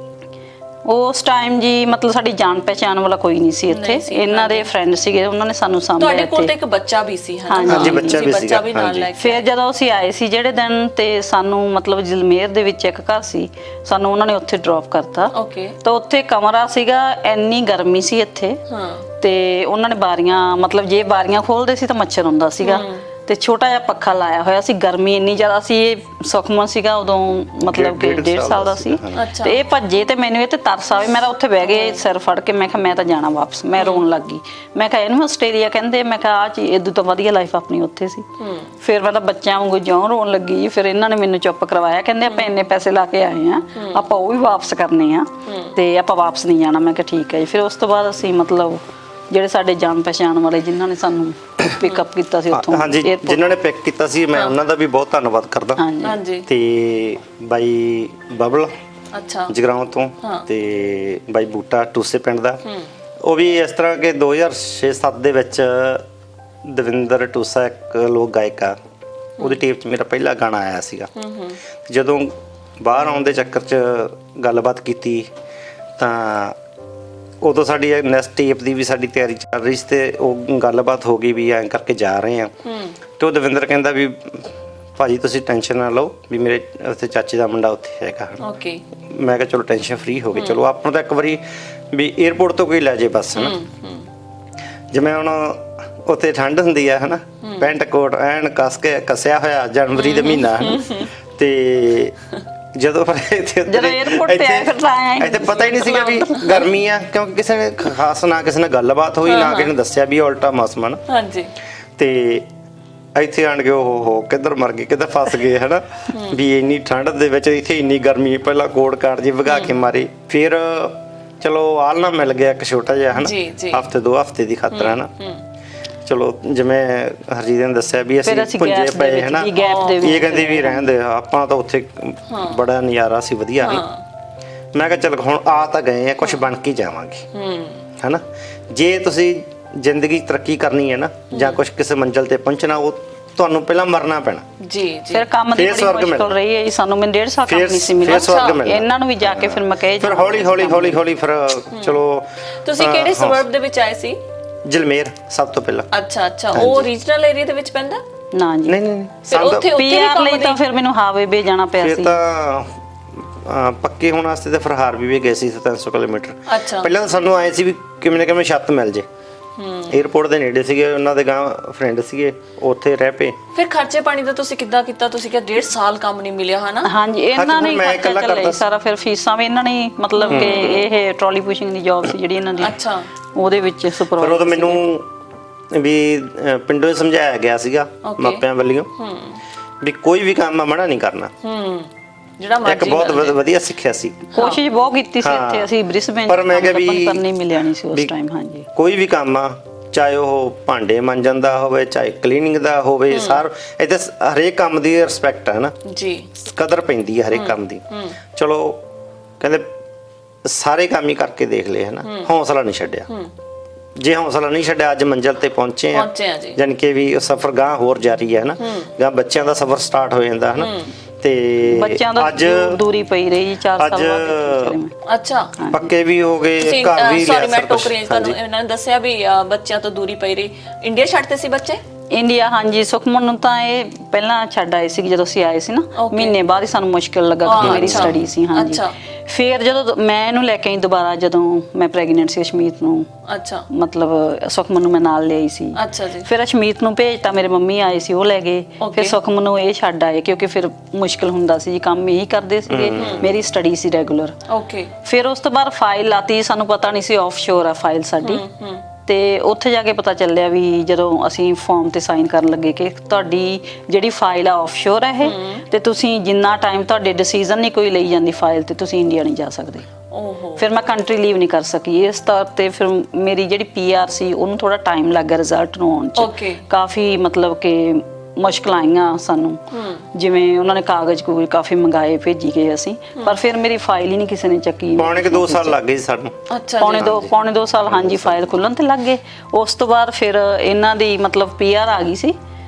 ਉਸ ਟਾਈਮ ਜੀ ਮਤਲਬ ਸਾਡੀ ਜਾਣ ਪਹਿਚਾਣ ਵਾਲਾ ਕੋਈ ਨਹੀਂ ਸੀ ਇੱਥੇ। ਇਹਨਾਂ ਦੇ ਫਰੈਂਡ ਸੀਗੇ, ਉਹਨਾਂ ਨੇ ਸਾਨੂੰ ਸਾਂਭਿਆ। ਤੁਹਾਡੇ ਕੋਲ ਤਾਂ ਇੱਕ ਬੱਚਾ ਵੀ ਸੀ, ਹੈ ਨਾ? ਹਾਂਜੀ, ਬੱਚਾ ਵੀ ਸੀਗਾ। ਵੀ ਨਾਲ ਲੈ ਕੇ। ਫਿਰ ਜਦੋਂ ਅਸੀਂ ਆਏ ਸੀ ਜਿਹੜੇ ਦਿਨ, ਤੇ ਸਾਨੂੰ ਮਤਲਬ ਜਲਮੇਰ ਦੇ ਵਿੱਚ ਇੱਕ ਘਰ ਸੀ, ਸਾਨੂੰ ਉਹਨਾਂ ਨੇ ਉੱਥੇ ਡ੍ਰੌਪ ਕਰਤਾ। ਓਕੇ। ਤਾਂ ਉੱਥੇ ਕਮਰਾ ਸੀਗਾ, ਇੰਨੀ ਗਰਮੀ ਸੀ ਇੱਥੇ। ਹਾਂ। ਤੇ ਉਹਨਾਂ ਨੇ ਬਾਰੀਆਂ, ਮਤਲਬ ਜੇ ਬਾਰੀਆਂ ਖੋਲਦੇ ਸੀ ਤਾਂ ਮੱਛਰ ਹੁੰਦਾ ਸੀਗਾ। ਤੇ ਛੋਟਾ ਜਿਹਾ ਪੱਖਾ ਲਾਇਆ ਹੋਇਆ ਸੀ, ਗਰਮੀ ਇੰਨੀ ਜ਼ਿਆਦਾ ਸੀ। ਇਹ ਸੁਖਮਨ ਸੀਗਾ ਉਦੋਂ, ਮਤਲਬ ਕਿ 1.5 ਸਾਲ ਦਾ ਸੀ। ਤੇ ਇਹ ਭੱਜੇ ਤੇ ਮੈਨੂੰ ਇਹ ਤੇ ਤਰਸ ਆਵੇ। ਮੇਰਾ ਉੱਥੇ ਬਹਿ ਗਏ ਸਿਰ ਫੜ ਕੇ, ਮੈਂ ਕਿਹਾ ਮੈਂ ਤਾਂ ਜਾਣਾ ਵਾਪਸ। ਮੈਂ ਰੋਣ ਲੱਗ ਗਈ। ਮੈਂ ਕਿਹਾ ਇਹਨੂੰ ਆਸਟ੍ਰੇਲੀਆ ਕਹਿੰਦੇ, ਮੈਂ ਕਿਹਾ ਆ ਚੀਜ਼ ਇਦੋਂ ਤਾਂ ਵਧੀਆ ਲਾਈਫ ਆਪਣੀ ਉੱਥੇ ਸੀ। ਫਿਰ ਮੈਂ ਤਾਂ ਬੱਚਿਆਂ ਵਾਂਗੂ ਜਿਉਂ ਰੋਣ ਲੱਗੀ। ਫਿਰ ਇਹਨਾਂ ਨੇ ਮੈਨੂੰ ਚੁੱਪ ਕਰਵਾਇਆ, ਕਹਿੰਦੇ ਆਪਾਂ ਇੰਨੇ ਪੈਸੇ ਲਾ ਕੇ ਆਏ ਆ, ਆਪਾਂ ਉਹ ਵੀ ਵਾਪਸ ਕਰਨੇ ਆ ਤੇ ਆਪਾਂ ਵਾਪਸ ਨਹੀਂ ਜਾਣਾ। ਮੈਂ ਕਿਹਾ ਠੀਕ ਹੈ ਜੀ। ਫਿਰ ਉਸ ਤੋਂ ਬਾਅਦ ਅਸੀਂ ਮਤਲਬ ਜਿਹੜੇ ਸਾਡੇ ਜਾਣ ਪਛਾਣ ਵਾਲੇ ਜਿਨ੍ਹਾਂ ਨੇ ਸਾਨੂੰ ਪਿਕਅਪ ਕੀਤਾ ਸੀ ਉੱਥੋਂ, ਹਾਂਜੀ, ਜਿਨ੍ਹਾਂ ਨੇ ਪਿਕ ਕੀਤਾ ਸੀ, ਮੈਂ ਉਹਨਾਂ ਦਾ ਵੀ ਬਹੁਤ ਧੰਨਵਾਦ ਕਰਦਾ। ਹਾਂਜੀ। ਤੇ ਬਾਈ ਬਬਲ, ਅੱਛਾ, ਜਗਰਾਉਂ ਤੋਂ, ਤੇ ਬਾਈ ਬੂਟਾ ਟੂਸੇ ਪਿੰਡ ਦਾ। ਉਹ ਵੀ ਇਸ ਤਰ੍ਹਾਂ ਕਿ 2006-07 ਦੇ ਵਿੱਚ ਦਵਿੰਦਰ ਟੂਸਾ ਇੱਕ ਲੋਕ ਗਾਇਕ ਆ, ਉਹਦੀ ਟੇਪ 'ਚ ਮੇਰਾ ਪਹਿਲਾ ਗਾਣਾ ਆਇਆ ਸੀਗਾ। ਜਦੋਂ ਬਾਹਰ ਆਉਣ ਦੇ ਚੱਕਰ 'ਚ ਗੱਲਬਾਤ ਕੀਤੀ ਤਾਂ ਉਦੋਂ ਸਾਡੀ ਨੈਕਸਟ ਟੇਪ ਦੀ ਵੀ ਸਾਡੀ ਤਿਆਰੀ ਚੱਲ ਰਹੀ ਸੀ ਤੇ ਉਹ ਗੱਲਬਾਤ ਹੋ ਗਈ ਵੀ ਐਂ ਕਰਕੇ ਜਾ ਰਹੇ ਆ। ਤੇ ਉਹ ਦਵਿੰਦਰ ਕਹਿੰਦਾ ਵੀ ਭਾਜੀ ਤੁਸੀਂ ਟੈਨਸ਼ਨ ਨਾ ਲਓ, ਵੀ ਮੇਰੇ ਉੱਥੇ ਚਾਚੇ ਦਾ ਮੁੰਡਾ ਉੱਥੇ ਹੈਗਾ। ਓਕੇ। ਮੈਂ ਕਿਹਾ ਚਲੋ ਟੈਨਸ਼ਨ ਫ੍ਰੀ ਹੋ ਗਏ, ਚਲੋ ਆਪਾਂ ਤਾਂ ਇੱਕ ਵਾਰੀ ਵੀ 에ਅਰਪੋਰਟ ਤੋਂ ਕੋਈ ਲੈ ਜੇ ਬਸ, ਹੈ ਨਾ। ਜਿਵੇਂ ਹੁਣ ਉੱਥੇ ਠੰਡ ਹੁੰਦੀ ਆ, ਹੈ ਨਾ, ਪੈਂਟ ਕੋਟ ਐਨ ਕੱਸਿਆ ਹੋਇਆ, ਜਨਵਰੀ ਦਾ ਮਹੀਨਾ, ਹੈ ਨਾ। ਤੇ ਜਦੋਂ 에ਅਰਪੋਰਟ ਤੇ ਆਏ ਫਿਰ ਆਏ, ਇੱਥੇ ਪਤਾ ਹੀ ਨਹੀਂ ਸੀਗਾ ਵੀ ਗਰਮੀ ਆ, ਕਿਉਂਕਿ ਕਿਸੇ ਨੇ ਖਾਸ ਨਾ ਕਿਸੇ ਨਾਲ ਗੱਲਬਾਤ ਹੋਈ, ਨਾ ਕਿਸੇ ਨੇ ਦੱਸਿਆ ਵੀ ਉਲਟਾ ਮੌਸਮ ਹੈ ਨਾ। ਹਾਂਜੀ। ਤੇ ਇੱਥੇ ਆਣ ਕੇ ਉਹ ਕਿੱਧਰ ਮਰ ਗਏ, ਕਿੱਧਰ ਫਸ ਗਏ, ਹੈ ਨਾ। ਵੀ ਇੰਨੀ ਠੰਡ ਦੇ ਵਿੱਚ ਇੱਥੇ ਇੰਨੀ ਗਰਮੀ, ਪਹਿਲਾਂ ਕੋਟ ਕਾਟ ਜੀ ਵਗਾ ਕੇ ਮਾਰੀ। ਫਿਰ ਚਲੋ ਆਲਣਾ ਮਿਲ ਗਿਆ ਇੱਕ ਛੋਟਾ ਜਿਹਾ, ਹੈ ਨਾ, ਹਫ਼ਤੇ 2 ਹਫ਼ਤੇ ਦੀ ਖਾਤਰ, ਹੈ ਨਾ। ਚਲੋ ਜਿਵੇਂ ਹਰਜੀਤ ਨੇ ਦੱਸਿਆ ਵੀ ਅਸੀਂ ਪੁੰਜੇ ਪਏ, ਹੈ ਨਾ। ਇਹ ਕਹਿੰਦੇ ਵੀ ਰਹਿੰਦੇ ਆਪਾਂ ਤਾਂ ਉੱਥੇ ਬੜਾ ਨਜ਼ਾਰਾ ਸੀ, ਵਧੀਆ ਸੀ। ਮੈਂ ਕਿਹਾ ਚਲ ਹੁਣ ਆ ਤਾਂ ਗਏ ਆ, ਕੁਛ ਬਣ ਕੇ ਜਾਵਾਂਗੇ। ਹੈਨਾ। ਜੇ ਤੁਸੀਂ ਜ਼ਿੰਦਗੀ 'ਚ ਤਰੱਕੀ ਕਰਨੀ ਹੈ ਨਾ ਜਾਂ ਕੁਝ ਕਿਸੇ ਮੰਜ਼ਿਲ ਤੇ ਪਹੁੰਚਣਾ, ਉਹ ਤੁਹਾਨੂੰ ਪਹਿਲਾਂ ਮਰਨਾ ਪੈਣਾ। ਜੀ ਜੀ। ਫਿਰ ਕੰਮ ਦੀ ਫੇਰ ਬੜੀ ਸਵਰਗ ਮੁਸ਼ਕਲ ਮਿਲਣਾ। ਰਹੀ ਹੈ ਜੀ ਸਾਨੂੰ। ਮੈਨੂੰ 1.5 ਸਾਲ ਕੰਮ ਫੇਰ- ਨਹੀਂ ਸੀ ਮਿਲਿਆ। ਫੇਰ ਸਵਰਗ ਮਿਲਣਾ। ਇਹਨਾਂ ਨੂੰ ਵੀ ਜਾ ਕੇ ਫਿਰ ਮੈਂ ਕਹੇ ਫਿਰ ਹੌਲੀ ਫਿਰ ਚਲੋ। ਤੁਸੀਂ ਕਿਹੜੇ ਸਬਰਬ ਦੇ ਵਿੱਚ ਆਏ ਸੀ? ਜਲਮੇਰ ਸਭ ਤੋਂ ਪਹਿਲਾਂ। ਅੱਛਾ, ਉਹ ਰੀਜਨਲ ਏਰੀਆ ਦੇ ਵਿੱਚ ਪੈਂਦਾ? ਨਾ ਜੀ, ਨਹੀਂ ਫਿਰ ਉੱਥੇ ਵੀ ਪੀਆਰ ਲਈ ਕੰਮ ਤਾਂ ਫਿਰ ਮੈਨੂੰ ਹਾਵੇ ਬੇ ਜਾਣਾ ਪਿਆ ਫਿਰ ਸੀ। ਤਾਂ ਪੱਕੇ ਹੋਣ ਵਾਸਤੇ ਤਾਂ ਫਿਰ ਹਾਰਵੀ ਵੀ ਗਏ ਸੀ 300 ਕਿਲੋਮੀਟਰ। ਅੱਛਾ। ਪਹਿਲਾਂ ਤਾਂ ਸਾਨੂੰ ਆਏ ਸੀ ਵੀ ਕਿਵੇਂ ਨਾ ਕਿਵੇਂ ਛੱਤ ਮਿਲ ਜੇ। 에어ਪੋਰਟ ਦੇ ਨੇੜੇ ਸੀਗੇ, ਉਹਨਾਂ ਦੇ ਗਾਂ ਫਰੈਂਡ ਸੀਗੇ, ਉੱਥੇ ਰਹਿ ਪਏ। ਫਿਰ ਖਰਚੇ ਪਾਣੀ ਦਾ ਤੁਸੀਂ ਕਿੱਦਾਂ ਕੀਤਾ? ਤੁਸੀਂ ਕਿਹਾ 1.5 ਸਾਲ ਕੰਮ ਨਹੀਂ ਮਿਲਿਆ, ਹਨਾ? ਹਾਂਜੀ, ਇਹਨਾਂ ਨੇ ਮੈਂ ਖਰਚਾ ਇਕੱਲਾ ਚੱਲਿਆ ਕਰਦਾ ਸਾਰਾ। ਫਿਰ ਫੀਸਾਂ ਵੀ ਇਹਨਾਂ ਨੇ ਮਤਲਬ ਕਿ ਇਹ ਟਰਾਲੀ ਪੁਸ਼ਿੰਗ ਦੀ ਜੌਬ ਸੀ ਜਿਹੜੀ ਇਹਨਾਂ ਦੀ, ਅੱਛਾ। ਉਹਦੇ ਵਿੱਚ ਫਿਰ ਸੁਪਰਵਾਈਜ਼ਰ ਉਦੋਂ ਮੈਨੂੰ ਵੀ ਪਿੰਡੋਂ ਹੀ ਸਮਝਾਇਆ ਗਿਆ ਸੀਗਾ ਮਾਪਿਆਂ ਵੱਲੋਂ ਵੀ ਕੋਈ ਵੀ ਕੰਮ ਮਨਾ ਨਹੀਂ ਕਰਨਾ। ਜਿਹੜਾ ਇੱਕ ਮਰਜ਼ੀ ਬਹੁਤ ਵਧੀਆ ਸਿੱਖਿਆ ਸੀ। ਕੋਸ਼ਿਸ਼ ਬਹੁਤ ਕੀਤੀ ਸੀ ਇੱਥੇ ਅਸੀਂ ਬ੍ਰਿਸਬੇਨ ਪਰ ਮੈਂ ਕਿਹਾ ਵੀ ਪਰ ਨਹੀਂ ਮਿਲਿਆ ਨਹੀਂ ਸੀ ਉਸ ਵੀ ਟਾਈਮ। ਹਾਂਜੀ, ਕੋਈ ਵੀ ਕੰਮ ਆ, ਚਾਹੇ ਉਹ ਭਾਂਡੇ ਮਾਂਜਣ ਦਾ ਹੋਵੇ, ਚਾਹੇ ਕਲੀਨਿੰਗ ਦਾ ਹੋਵੇ, ਇੱਥੇ ਹਰੇਕ ਕੰਮ ਦੀ ਰਿਸਪੈਕਟ ਹੈ ਨਾ ਜੀ, ਕਦਰ ਪੈਂਦੀ ਹੈ ਹਰੇਕ ਕੰਮ ਦੀ। ਚਲੋ ਕਹਿੰਦੇ ਸਾਰੇ ਕੰਮ ਹੀ ਕਰਕੇ ਦੇਖ ਲਏ ਹੈ ਨਾ, ਹੌਸਲਾ ਨਹੀਂ ਛੱਡਿਆ। ਜੇ ਹੌਸਲਾ ਨਹੀਂ ਛੱਡਿਆ ਅੱਜ ਮੰਜ਼ਿਲ ਤੇ ਪਹੁੰਚੇ ਆ ਜੀ। ਜਾਣੀ ਕਿ ਵੀ ਸਫ਼ਰ ਗਾਂ ਹੋਰ ਜਾਰੀ ਹੈ ਨਾ, ਗਾਂ ਬੱਚਿਆਂ ਦਾ ਸਫ਼ਰ ਸਟਾਰਟ ਹੋ ਜਾਂਦਾ ਹੈ ਨਾ। ਤੇ ਬੱਚਿਆਂ ਦਾ ਦੂਰੀ ਪਈ ਰਹੀ 4 ਸਾਲ ਬਾਅਦ। ਅੱਛਾ, ਪੱਕੇ ਵੀ ਹੋ ਗਏ, ਘਰ ਵੀ ਸੌਰੀ ਮੈਂ ਟੋਕ ਰਹੀ ਤੁਹਾਨੂੰ। ਇਹਨਾਂ ਨੇ ਦੱਸਿਆ ਵੀ ਬੱਚਿਆਂ ਤੋਂ ਦੂਰੀ ਪਈ ਰਹੀ। ਇੰਡੀਆ ਛੱਡਦੇ ਸੀ ਬੱਚੇ? ਇੰਡੀਆ, ਹਾਂਜੀ। ਸੁਖਮਨ ਨੂੰ ਤਾਂ ਇਹ ਪਹਿਲਾਂ ਛੱਡ ਆਏ ਸੀ ਜਦੋਂ ਅਸੀਂ ਆਏ ਸੀ ਨਾ, ਮਹੀਨੇ ਬਾਅਦ ਹੀ ਸਾਨੂੰ ਮੁਸ਼ਕਿਲ ਲੱਗਾ ਕਿ ਮੇਰੀ ਸਟੱਡੀ ਸੀ। ਹਾਂਜੀ, ਫਿਰ ਜਦੋਂ ਮੈਂ ਇਹਨੂੰ ਲੈ ਕੇ ਆਈ ਦੁਬਾਰਾ, ਜਦੋਂ ਮੈਂ ਪ੍ਰੈਗਨੈਂਟ ਸੀ ਅਸ਼ਮੀਤ ਨੂੰ, ਅੱਛਾ, ਮਤਲਬ ਸੁਖਮਨ ਨੂੰ ਮੈਂ ਨਾਲ ਲਿਆਈ ਸੀ। ਅੱਛਾ ਜੀ। ਫਿਰ ਅਸ਼ਮੀਤ ਨੂੰ ਭੇਜਤਾ, ਮੇਰੇ ਮੰਮੀ ਆਏ ਸੀ ਉਹ ਲੈ ਗਏ। ਫਿਰ ਸੁਖਮਨ ਨੂੰ ਇਹ ਛੱਡ ਆਏ ਕਿਉਂਕਿ ਫਿਰ ਮੁਸ਼ਕਿਲ ਹੁੰਦਾ ਸੀ ਜੀ, ਕੰਮ ਇਹੀ ਕਰਦੇ ਸੀਗੇ, ਮੇਰੀ ਸਟੱਡੀ ਸੀ ਰੈਗੂਲਰ। ਓਕੇ। ਫਿਰ ਉਸ ਤੋਂ ਬਾਅਦ ਫਾਈਲ ਲਾਤੀ, ਸਾਨੂੰ ਪਤਾ ਨਹੀਂ ਸੀ ਆਫਸ਼ੋਰ ਆ ਫਾਈਲ ਸਾਡੀ। ਤੇ ਉੱਥੇ ਜਾ ਕੇ ਪਤਾ ਚੱਲਿਆ ਵੀ ਜਦੋਂ ਅਸੀਂ ਫਾਰਮ ਤੇ ਸਾਈਨ ਕਰਨ ਲੱਗੇ ਕਿ ਤੁਹਾਡੀ ਜਿਹੜੀ ਫਾਈਲ ਆ ਆਫਸ਼ੋਰ ਹੈ ਇਹ, ਤੇ ਤੁਸੀਂ ਜਿੰਨਾ ਟਾਈਮ ਤੁਹਾਡੇ ਡਿਸੀਜਨ ਨਹੀਂ ਕੋਈ ਲਈ ਜਾਂਦੀ ਫਾਈਲ ਤੇ, ਤੁਸੀਂ ਇੰਡੀਆ ਨਹੀਂ ਜਾ ਸਕਦੇ। ਓਹੋ। ਫਿਰ ਮੈਂ ਕੰਟਰੀ ਲੀਵ ਨਹੀਂ ਕਰ ਸਕੀ ਇਸ ਤੌਰ ਤੇ। ਫਿਰ ਮੇਰੀ ਜਿਹੜੀ ਪੀਆਰ ਸੀ ਉਹਨੂੰ ਥੋੜਾ ਟਾਈਮ ਲੱਗ ਗਿਆ ਰਿਜ਼ਲਟ ਨੂੰ ਆਉਣ 'ਚ। ਕਾਫੀ ਮਤਲਬ ਕਿ ਮੁਸ਼ਕਲਾਂ ਆਈਆਂ ਸਾਨੂੰ, ਜਿਵੇਂ ਉਹਨਾਂ ਨੇ ਕਾਗਜ਼ ਕੂਗਜ਼ ਕਾਫੀ ਮੰਗਾਏ, ਭੇਜੀ ਗਏ ਅਸੀਂ, ਪਰ ਫਿਰ ਮੇਰੀ ਫਾਈਲ ਹੀ ਨਹੀਂ ਕਿਸੇ ਨੇ ਚੱਕੀ। ਪੌਣੇ 2 ਸਾਲ ਲੱਗ ਗਏ ਸਾਨੂੰ। ਅੱਛਾ, ਪੌਣੇ 2 ਸਾਲ, ਹਾਂਜੀ, ਫਾਈਲ ਖੁੱਲਣ ਤੇ ਲੱਗ ਗਏ। ਉਸ ਤੋਂ ਬਾਅਦ ਫਿਰ ਇਹਨਾਂ ਦੀ ਮਤਲਬ ਪੀਆਰ ਆ ਗਈ ਸੀ।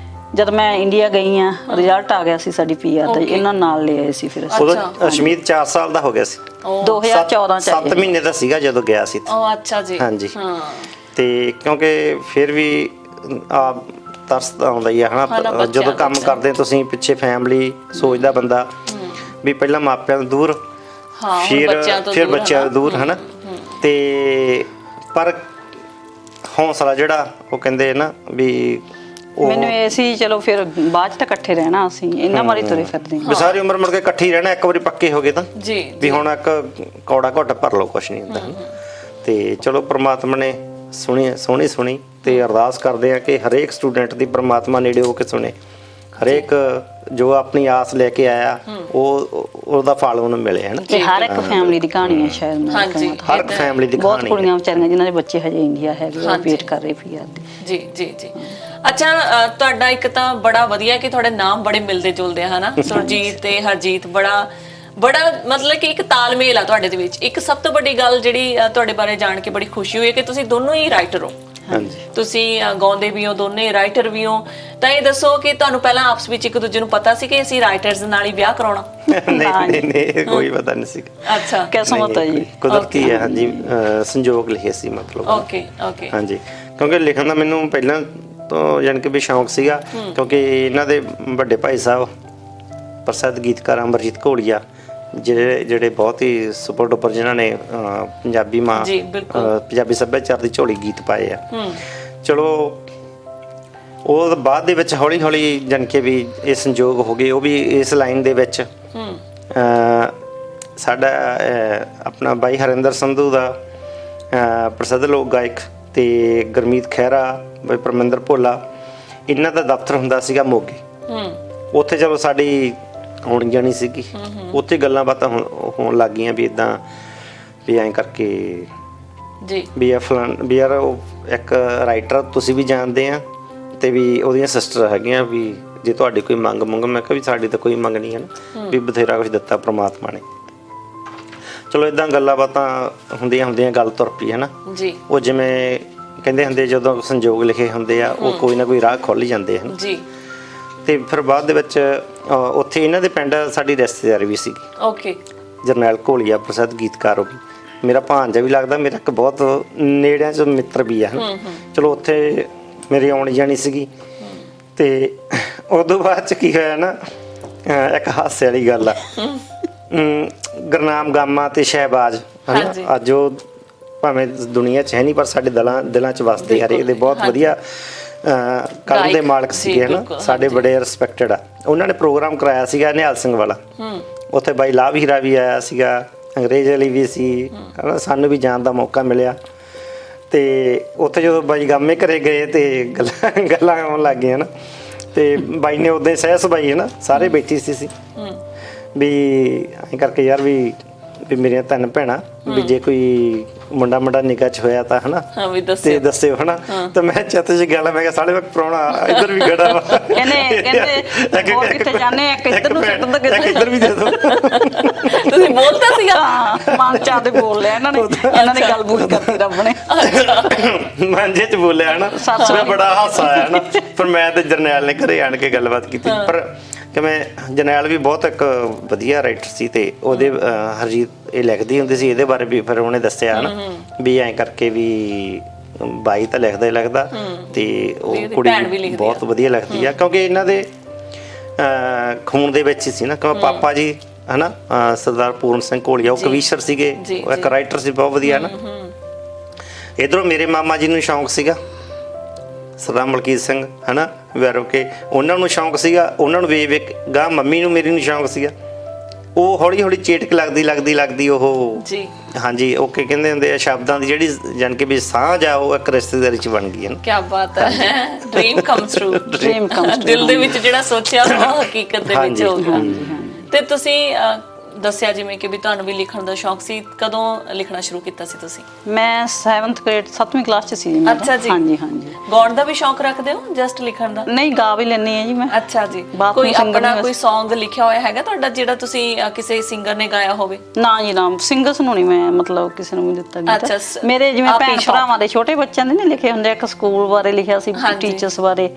ਜਦ ਮੈਂ ਇੰਡੀਆ ਗਈ ਆ, ਰਿਜ਼ਲਟ ਆ ਗਿਆ ਸੀ ਸਾਡੀ ਪੀਆਰ ਦਾ, ਇਹਨਾਂ ਨਾਲ ਲੈ ਆਏ ਸੀ। ਫਿਰ ਉਦੋਂ ਅਸ਼ਮੀਤ 4 ਸਾਲ ਦਾ ਹੋ ਗਿਆ ਸੀ, 2014 ਚ। 7 ਮਹੀਨੇ ਦਾ ਸੀਗਾ ਜਦੋਂ ਗਿਆ ਸੀ। ਅੱਛਾ ਜੀ। ਹਾਂਜੀ, ਤੇ ਕਿਉਂਕਿ ਫਿਰ ਵੀ ਆ ਤਰਸ ਤਾਂ ਆਉਂਦਾ ਹੀ ਆ ਹਨਾ, ਜਦੋਂ ਕੰਮ ਕਰਦੇ ਤੁਸੀਂ ਪਿੱਛੇ ਫੈਮਿਲੀ ਸੋਚਦਾ ਬੰਦਾ ਵੀ ਪਹਿਲਾਂ ਮਾਪਿਆਂ ਤੋਂ ਦੂਰ, ਫਿਰ ਬੱਚਿਆਂ ਤੋਂ ਦੂਰ ਹਨਾ। ਤੇ ਪਰ ਹੌਸਲਾ ਜਿਹੜਾ ਉਹ ਕਹਿੰਦੇ ਨਾ ਵੀ ਮੈਨੂੰ ਇਹ ਸੀ ਚਲੋ ਫਿਰ ਬਾਅਦ ਚ ਤਾਂ ਇਕੱਠੇ ਰਹਿਣਾ, ਅਸੀਂ ਇਹਨਾਂ ਮਾਰੀ ਤੁਰੇ ਫਿਰਦੇ ਵੀ ਸਾਰੀ ਉਮਰ ਮੁੜ ਕੇ ਇਕੱਠੇ ਹੀ ਰਹਿਣਾ। ਇੱਕ ਵਾਰੀ ਪੱਕੇ ਹੋ ਗਏ ਤਾਂ ਜੀ ਵੀ ਹੁਣ ਇੱਕ ਕੌੜਾ ਘੁੱਟ ਭਰ ਲਓ, ਕੁਛ ਨਹੀਂ ਹੁੰਦਾ। ਤੇ ਚਲੋ ਪ੍ਰਮਾਤਮਾ ਨੇ ਸੁਣੀ ਤੇ ਅਰਦਾਸ ਕਰਦੇ ਆ ਕਿ ਹਰੇਕ ਸਟੂਡੈਂਟ ਦੀ ਪ੍ਰਮਾਤਮਾ ਨੇੜੇ ਹੋ ਕੇ ਸੁਣੇ। ਹਰੇਕ ਜੋ ਆਪਣੀ ਆਸ ਲੈ ਕੇ ਆਇਆ ਉਹਦਾ ਫਲ ਉਹਨੂੰ ਮਿਲੇ ਹੈ ਨਾ। ਤੇ ਹਰ ਇੱਕ ਫੈਮਿਲੀ ਦੀ ਕਹਾਣੀ ਹੈ ਸ਼ਾਇਦ। ਹਾਂਜੀ, ਹਰ ਇੱਕ ਫੈਮਿਲੀ ਦੀ ਬਹੁਤ ਕਹਾਣੀ। ਕੁੜੀਆਂ ਵਿਚਾਰੀਆਂ ਜਿਨ੍ਹਾਂ ਦੇ ਬੱਚੇ ਹਜੇ ਇੰਡੀਆ ਹੈਗੇ, ਉਹ ਵੇਟ ਕਰ ਰਹੇ ਪੀਆਰ ਦੀ। ਜੀ ਜੀ ਜੀ। ਅੱਛਾ, ਤੁਹਾਡਾ ਇੱਕ ਤਾਂ ਬੜਾ ਵਧੀਆ ਕਿ ਤੁਹਾਡੇ ਨਾਮ ਬੜੇ ਮਿਲਦੇ ਜੁਲਦੇ ਆ ਹਨਾ, ਸੁਰਜੀਤ ਤੇ ਹਰਜੀਤ। ਬੜਾ ਮਤਲਬ ਕਿ ਇੱਕ ਤਾਲਮੇਲ ਆ ਤੁਹਾਡੇ ਦੇ ਵਿੱਚ। ਇੱਕ ਸਭ ਤੋਂ ਵੱਡੀ ਗੱਲ ਜਿਹੜੀ ਤੁਹਾਡੇ ਬਾਰੇ ਜਾਣ ਕੇ ਬੜੀ ਖੁਸ਼ੀ ਹੋਈ ਹੈ ਕਿ ਤੁਸੀਂ ਦੋਨੋਂ ਹੀ ਰਾਈਟਰ ਹੋ। ਹਾਂਜੀ, ਤੁਸੀਂ ਗਾਉਂਦੇ ਵੀ ਹੋ, ਦੋਨੇ ਰਾਈਟਰ ਵੀ ਹੋ। ਤਾਂ ਇਹ ਦੱਸੋ ਕਿ ਤੁਹਾਨੂੰ ਪਹਿਲਾਂ ਆਪਸ ਵਿੱਚ ਇੱਕ ਦੂਜੇ ਨੂੰ ਪਤਾ ਸੀ ਕਿ ਅਸੀਂ ਰਾਈਟਰਸ ਦੇ ਨਾਲ ਹੀ ਵਿਆਹ ਕਰਾਉਣਾ? ਨਹੀਂ, ਕੋਈ ਪਤਾ ਨਹੀਂ ਸੀ। ਅੱਛਾ, ਕਿਸਮਤ ਹੈ ਜੀ, ਕੁਦਰਤੀ ਹੈ। ਹਾਂਜੀ, ਸੰਜੋਗ ਲਿਖੇ ਸੀ ਮਤਲਬ। ਓਕੇ। ਹਾਂਜੀ, ਕਿਉਂਕਿ ਲਿਖਣ ਦਾ ਮੈਨੂੰ ਪਹਿਲਾਂ ਤੋਂ ਜਾਣੀ ਕਿ ਵੀ ਸ਼ੌਂਕ ਸੀਗਾ, ਕਿਉਂਕਿ ਇਹਨਾਂ ਦੇ ਵੱਡੇ ਭਾਈ ਸਾਹਿਬ ਪ੍ਰਸਿੱਧ ਗੀਤਕਾਰ ਅਮਰਜੀਤ ਘੋੜੀਆ, ਜਿਹੜੇ ਬਹੁਤ ਹੀ ਸੁਪਰ ਡੁਪਰ, ਜਿਨ੍ਹਾਂ ਨੇ ਪੰਜਾਬੀ ਪੰਜਾਬੀ ਸੱਭਿਆਚਾਰ ਦੀ ਝੋਲੀ ਗੀਤ ਪਾਏ ਆ। ਚਲੋ ਉਹ ਬਾਅਦ ਦੇ ਵਿੱਚ ਹੌਲੀ ਹੌਲੀ ਜਾਣੀ ਕਿ ਵੀ ਇਹ ਸੰਜੋਗ ਹੋ ਗਏ। ਉਹ ਵੀ ਇਸ ਲਾਈਨ ਦੇ ਵਿੱਚ ਸਾਡਾ ਆਪਣਾ ਬਾਈ ਹਰਿੰਦਰ ਸੰਧੂ ਦਾ ਪ੍ਰਸਿੱਧ ਲੋਕ ਗਾਇਕ, ਤੇ ਗੁਰਮੀਤ ਖਹਿਰਾ, ਬਾਈ ਪਰਮਿੰਦਰ ਭੋਲਾ, ਇਹਨਾਂ ਦਾ ਦਫ਼ਤਰ ਹੁੰਦਾ ਸੀਗਾ ਮੋਗੇ। ਉੱਥੇ ਚਲੋ ਸਾਡੀ ਆਉਣੀ ਜਾਣੀ ਸੀਗੀ, ਉੱਥੇ ਗੱਲਾਂ ਬਾਤਾਂ ਹੋਣ ਲੱਗ ਗਈਆਂ ਵੀ ਇਦਾਂ ਵੀ ਐਂ ਕਰਕੇ ਜੀ ਵੀ ਯਾਰ ਉਹ ਇੱਕ ਰਾਈਟਰ ਤੁਸੀਂ ਵੀ ਜਾਣਦੇ ਆ, ਤੇ ਵੀ ਉਹਦੀਆਂ ਸਿਸਟਰ ਹੈਗੀਆਂ, ਵੀ ਜੇ ਤੁਹਾਡੀ ਕੋਈ ਮੰਗ ਮੈਂ ਕਿਹਾ ਵੀ ਸਾਡੀ ਤਾਂ ਕੋਈ ਮੰਗ ਨਹੀਂ ਹੈ ਨਾ, ਵੀ ਬਥੇਰਾ ਕੁਝ ਦਿੱਤਾ ਪ੍ਰਮਾਤਮਾ ਨੇ। ਚਲੋ ਇਦਾਂ ਗੱਲਾਂ ਬਾਤਾਂ ਹੁੰਦੀਆਂ ਗੱਲ ਤੁਰ ਪਈ ਹੈ ਨਾ ਜੀ। ਉਹ ਜਿਵੇਂ ਕਹਿੰਦੇ ਹੁੰਦੇ ਜਦੋਂ ਸੰਜੋਗ ਲਿਖੇ ਹੁੰਦੇ ਆ ਉਹ ਕੋਈ ਨਾ ਕੋਈ ਰਾਹ ਖੁੱਲ੍ਹ ਜਾਂਦੇ ਹਨ ਜੀ। ਤੇ ਫਿਰ ਬਾਅਦ ਦੇ ਵਿੱਚ ਉੱਥੇ ਇਹਨਾਂ ਦੇ ਪਿੰਡ ਸਾਡੀ ਰਿਸ਼ਤੇਦਾਰੀ ਵੀ ਸੀਗੀ। ਓਕੇ। ਜਰਨੈਲ ਘੋਲੀਆ ਪ੍ਰਸਿੱਧ ਗੀਤਕਾਰ ਹੋ ਗਈ, ਮੇਰਾ ਭਾਂਜਾ ਵੀ ਲੱਗਦਾ, ਮੇਰਾ ਇੱਕ ਬਹੁਤ ਨੇੜਿਆਂ 'ਚ ਮਿੱਤਰ ਵੀ ਆ। ਚਲੋ ਉੱਥੇ ਮੇਰੀ ਆਉਣੀ ਜਾਣੀ ਸੀਗੀ। ਤੇ ਉਦੋਂ ਬਾਅਦ 'ਚ ਕੀ ਹੋਇਆ ਨਾ, ਇੱਕ ਹਾਸੇ ਵਾਲੀ ਗੱਲ ਆ। ਗੁਰਨਾਮ ਗਾਮਾ ਤੇ ਸ਼ਹਿਬਾਜ਼ ਅੱਜ ਉਹ ਭਾਵੇਂ ਦੁਨੀਆ 'ਚ ਹੈ ਨਹੀਂ ਪਰ ਸਾਡੇ ਦਿਲਾਂ 'ਚ ਵਸਦੇ ਹਰੇਕ ਦੇ, ਬਹੁਤ ਵਧੀਆ ਕਲਮ ਦੇ ਮਾਲਕ ਸੀਗੇ ਹਨਾ, ਸਾਡੇ ਬੜੇ ਰਿਸਪੈਕਟਡ ਆ। ਉਹਨਾਂ ਨੇ ਪ੍ਰੋਗਰਾਮ ਕਰਾਇਆ ਸੀਗਾ ਨਿਹਾਲ ਸਿੰਘ ਵਾਲਾ, ਉੱਥੇ ਬਾਈ ਲਾਭ ਹੀਰਾ ਵੀ ਆਇਆ ਸੀਗਾ, ਅੰਗਰੇਜ਼ ਵਾਲੀ ਵੀ ਸੀ ਹਨਾ, ਸਾਨੂੰ ਵੀ ਜਾਣ ਦਾ ਮੌਕਾ ਮਿਲਿਆ। ਤੇ ਉੱਥੇ ਜਦੋਂ ਬਾਈ ਗਾਮੇ ਘਰੇ ਗਏ ਤੇ ਗੱਲਾਂ ਆਉਣ ਲੱਗ ਗਈਆਂ ਨਾ, ਤੇ ਬਾਈ ਨੇ ਉਦਾਂ ਹੀ ਸਹਿ ਸੁਭਾਈ ਹੈ ਨਾ, ਸਾਰੇ ਬੈਠੀ ਸੀ ਵੀ ਐਂ ਕਰਕੇ ਯਾਰ ਵੀ ਮੇਰੀਆਂ 3 ਭੈਣਾਂ ਵੀ ਜੇ ਕੋਈ ਮੁੰਡਾ ਨਿੱਕਾ 'ਚ ਹੋਇਆ ਤਾਂ ਹਨਾ ਤੇ ਦੱਸਿਓ ਹਨਾ। ਤਾਂ ਮੈਂ ਚਿੱਤ 'ਚ ਗੱਲ, ਮੈਂ ਕਿਹਾ ਸਾਲੇ ਵਕਤ ਪ੍ਰਾਹੁਣਾ ਇੱਧਰ ਵੀ ਖੜਾ ਵਾ, ਕਹਿੰਦੇ ਹੋਰ ਕਿੱਥੇ ਜਾਣੇ, ਇੱਕ ਇੱਧਰ ਨੂੰ ਸੁੱਟ ਦੋ, ਇੱਧਰ ਵੀ ਦੇ ਦੋ। ਤੁਸੀਂ ਬੋਲਤਾ ਸੀਗਾ? ਮਨ ਚਾਹ ਤੇ ਬੋਲ ਲਿਆ ਇਹਨਾਂ ਨੇ ਗੱਲ ਬੂਲ ਕਰਤੀ ਰੱਬ ਨੇ, ਮਾਂਝੇ 'ਚ ਬੋਲਿਆ ਹਨਾ। ਮੈਂ ਬੜਾ ਹਾਸਾ ਆਇਆ ਨਾ। ਪਰ ਮੈਂ ਤੇ ਜਰਨੈਲ ਨੇ ਘਰੇ ਆਣ ਕੇ ਗੱਲਬਾਤ ਕੀਤੀ। ਪਰ ਕਿਵੇਂ ਜਰਨੈਲ ਵੀ ਬਹੁਤ ਇੱਕ ਵਧੀਆ ਰਾਈਟਰ ਸੀ ਤੇ ਉਹਦੇ ਹਰਜੀਤ ਇਹ ਲਿਖਦੀ ਹੁੰਦੀ ਸੀ ਇਹਦੇ ਬਾਰੇ ਵੀ, ਫਿਰ ਉਹਨੇ ਦੱਸਿਆ ਨਾ ਵੀ ਐਂ ਕਰਕੇ ਵੀ ਬਾਈ ਤਾਂ ਲਿਖਦਾ ਹੀ ਲਿਖਦਾ ਤੇ ਉਹ ਕੁੜੀ ਬਹੁਤ ਵਧੀਆ ਲਿਖਦੀ ਆ, ਕਿਉਂਕਿ ਇਹਨਾਂ ਦੇ ਖੂਨ ਦੇ ਵਿੱਚ ਹੀ ਸੀ ਨਾ। ਕਿਉਂਕਿ ਪਾਪਾ ਜੀ ਹਨਾ ਸਰਦਾਰ ਪੂਰਨ ਸਿੰਘ ਘੋਲੀਆ ਉਹ ਕਵੀਸ਼ਰ ਸੀਗੇ, ਉਹ ਇੱਕ ਰਾਈਟਰ ਸੀ ਬਹੁਤ ਵਧੀਆ ਨਾ। ਇੱਧਰੋਂ ਮੇਰੇ ਮਾਮਾ ਜੀ ਨੂੰ ਸ਼ੌਂਕ ਸੀਗਾ ਸਰਦਾਰ ਮਲਕੀਤ ਸਿੰਘ ਹਨਾ ਵੈਰੋ ਕੇ, ਉਹਨਾਂ ਨੂੰ ਸ਼ੌਂਕ ਸੀਗਾ, ਉਹਨਾਂ ਨੂੰ ਵੇਖ ਗਾਂ ਮੰਮੀ ਨੂੰ ਮੇਰੀ ਨੂੰ ਸ਼ੌਂਕ ਸੀਗਾ। ਉਹ ਹੌਲੀ ਹੌਲੀ ਚੇਟਕ ਲੱਗਦੀ ਉਹ ਜੀ ਹਾਂਜੀ ਉਹ ਕੀ ਕਹਿੰਦੇ ਹੁੰਦੇ ਆ ਸ਼ਬਦਾਂ ਦੀ ਜਿਹੜੀ ਜਾਣ ਕੇ ਵੀ ਸਾਂਝ ਆ ਉਹ ਇੱਕ ਰਿਸ਼ਤੇਦਾਰੀ 'ਚ ਬਣ ਗਈ ਹੈ ਨਾ। ਕੀ ਬਾਤ ਹੈ, ਡ੍ਰੀਮ ਕਮਸ ਟਰੂ। ਦਿਲ ਦੇ ਵਿੱਚ ਜਿਹੜਾ ਸੋਚਿਆ ਉਹ ਹਕੀਕਤ ਦੇ ਵਿੱਚ ਹੋ ਗਿਆ। ਤੇ ਤੁਸੀਂ ਦੱਸਿਆ ਜਿਵੇਂ ਕਿ ਵੀ ਤੁਹਾਨੂੰ ਵੀ ਲਿਖਣ ਦਾ ਸ਼ੌਂਕ ਸੀ, ਕਦੋਂ ਲਿਖਣਾ ਸ਼ੁਰੂ ਕੀਤਾ ਸੀ ਤੁਸੀਂ? ਮੈਂ 7th ਗ੍ਰੇਡ 7ਵੀਂ ਕਲਾਸ 'ਚ ਸੀ। ਅੱਛਾ ਜੀ। ਹਾਂਜੀ। ਗਾਉਣ ਦਾ ਵੀ ਸ਼ੌਂਕ ਰੱਖਦੇ ਹੋ, ਜਸਟ ਲਿਖਣ ਦਾ? ਨਹੀਂ, ਗਾ ਵੀ ਲੈਣੀ ਹੈ ਜੀ ਮੈਂ। ਅੱਛਾ ਜੀ। ਕੋਈ ਆਪਣਾ ਕੋਈ Song ਲਿਖਿਆ ਹੋਇਆ ਹੈਗਾ ਤੁਹਾਡਾ ਜਿਹੜਾ ਤੁਸੀਂ ਕਿਸੇ ਸਿੰਗਰ ਨੇ ਗਾਇਆ ਹੋਵੇ? ਨਾ ਜੀ ਨਾ, ਸਿੰਗਰਸ ਨੂੰ ਨਹੀਂ ਮੈਂ ਮਤਲਬ ਕਿਸੇ ਨੂੰ ਵੀ ਦਿੱਤਾ ਗੀਤ। ਮੇਰੇ ਜਿਵੇਂ ਭੈਣ ਭਰਾਵਾਂ ਦੇ ਛੋਟੇ ਬੱਚਿਆਂ ਦੇ ਨੇ ਲਿਖੇ ਹੁੰਦੇ, ਇੱਕ ਸਕੂਲ ਬਾਰੇ ਲਿਖਿਆ ਸੀ, ਟੀਚਰਸ ਬਾਰੇ।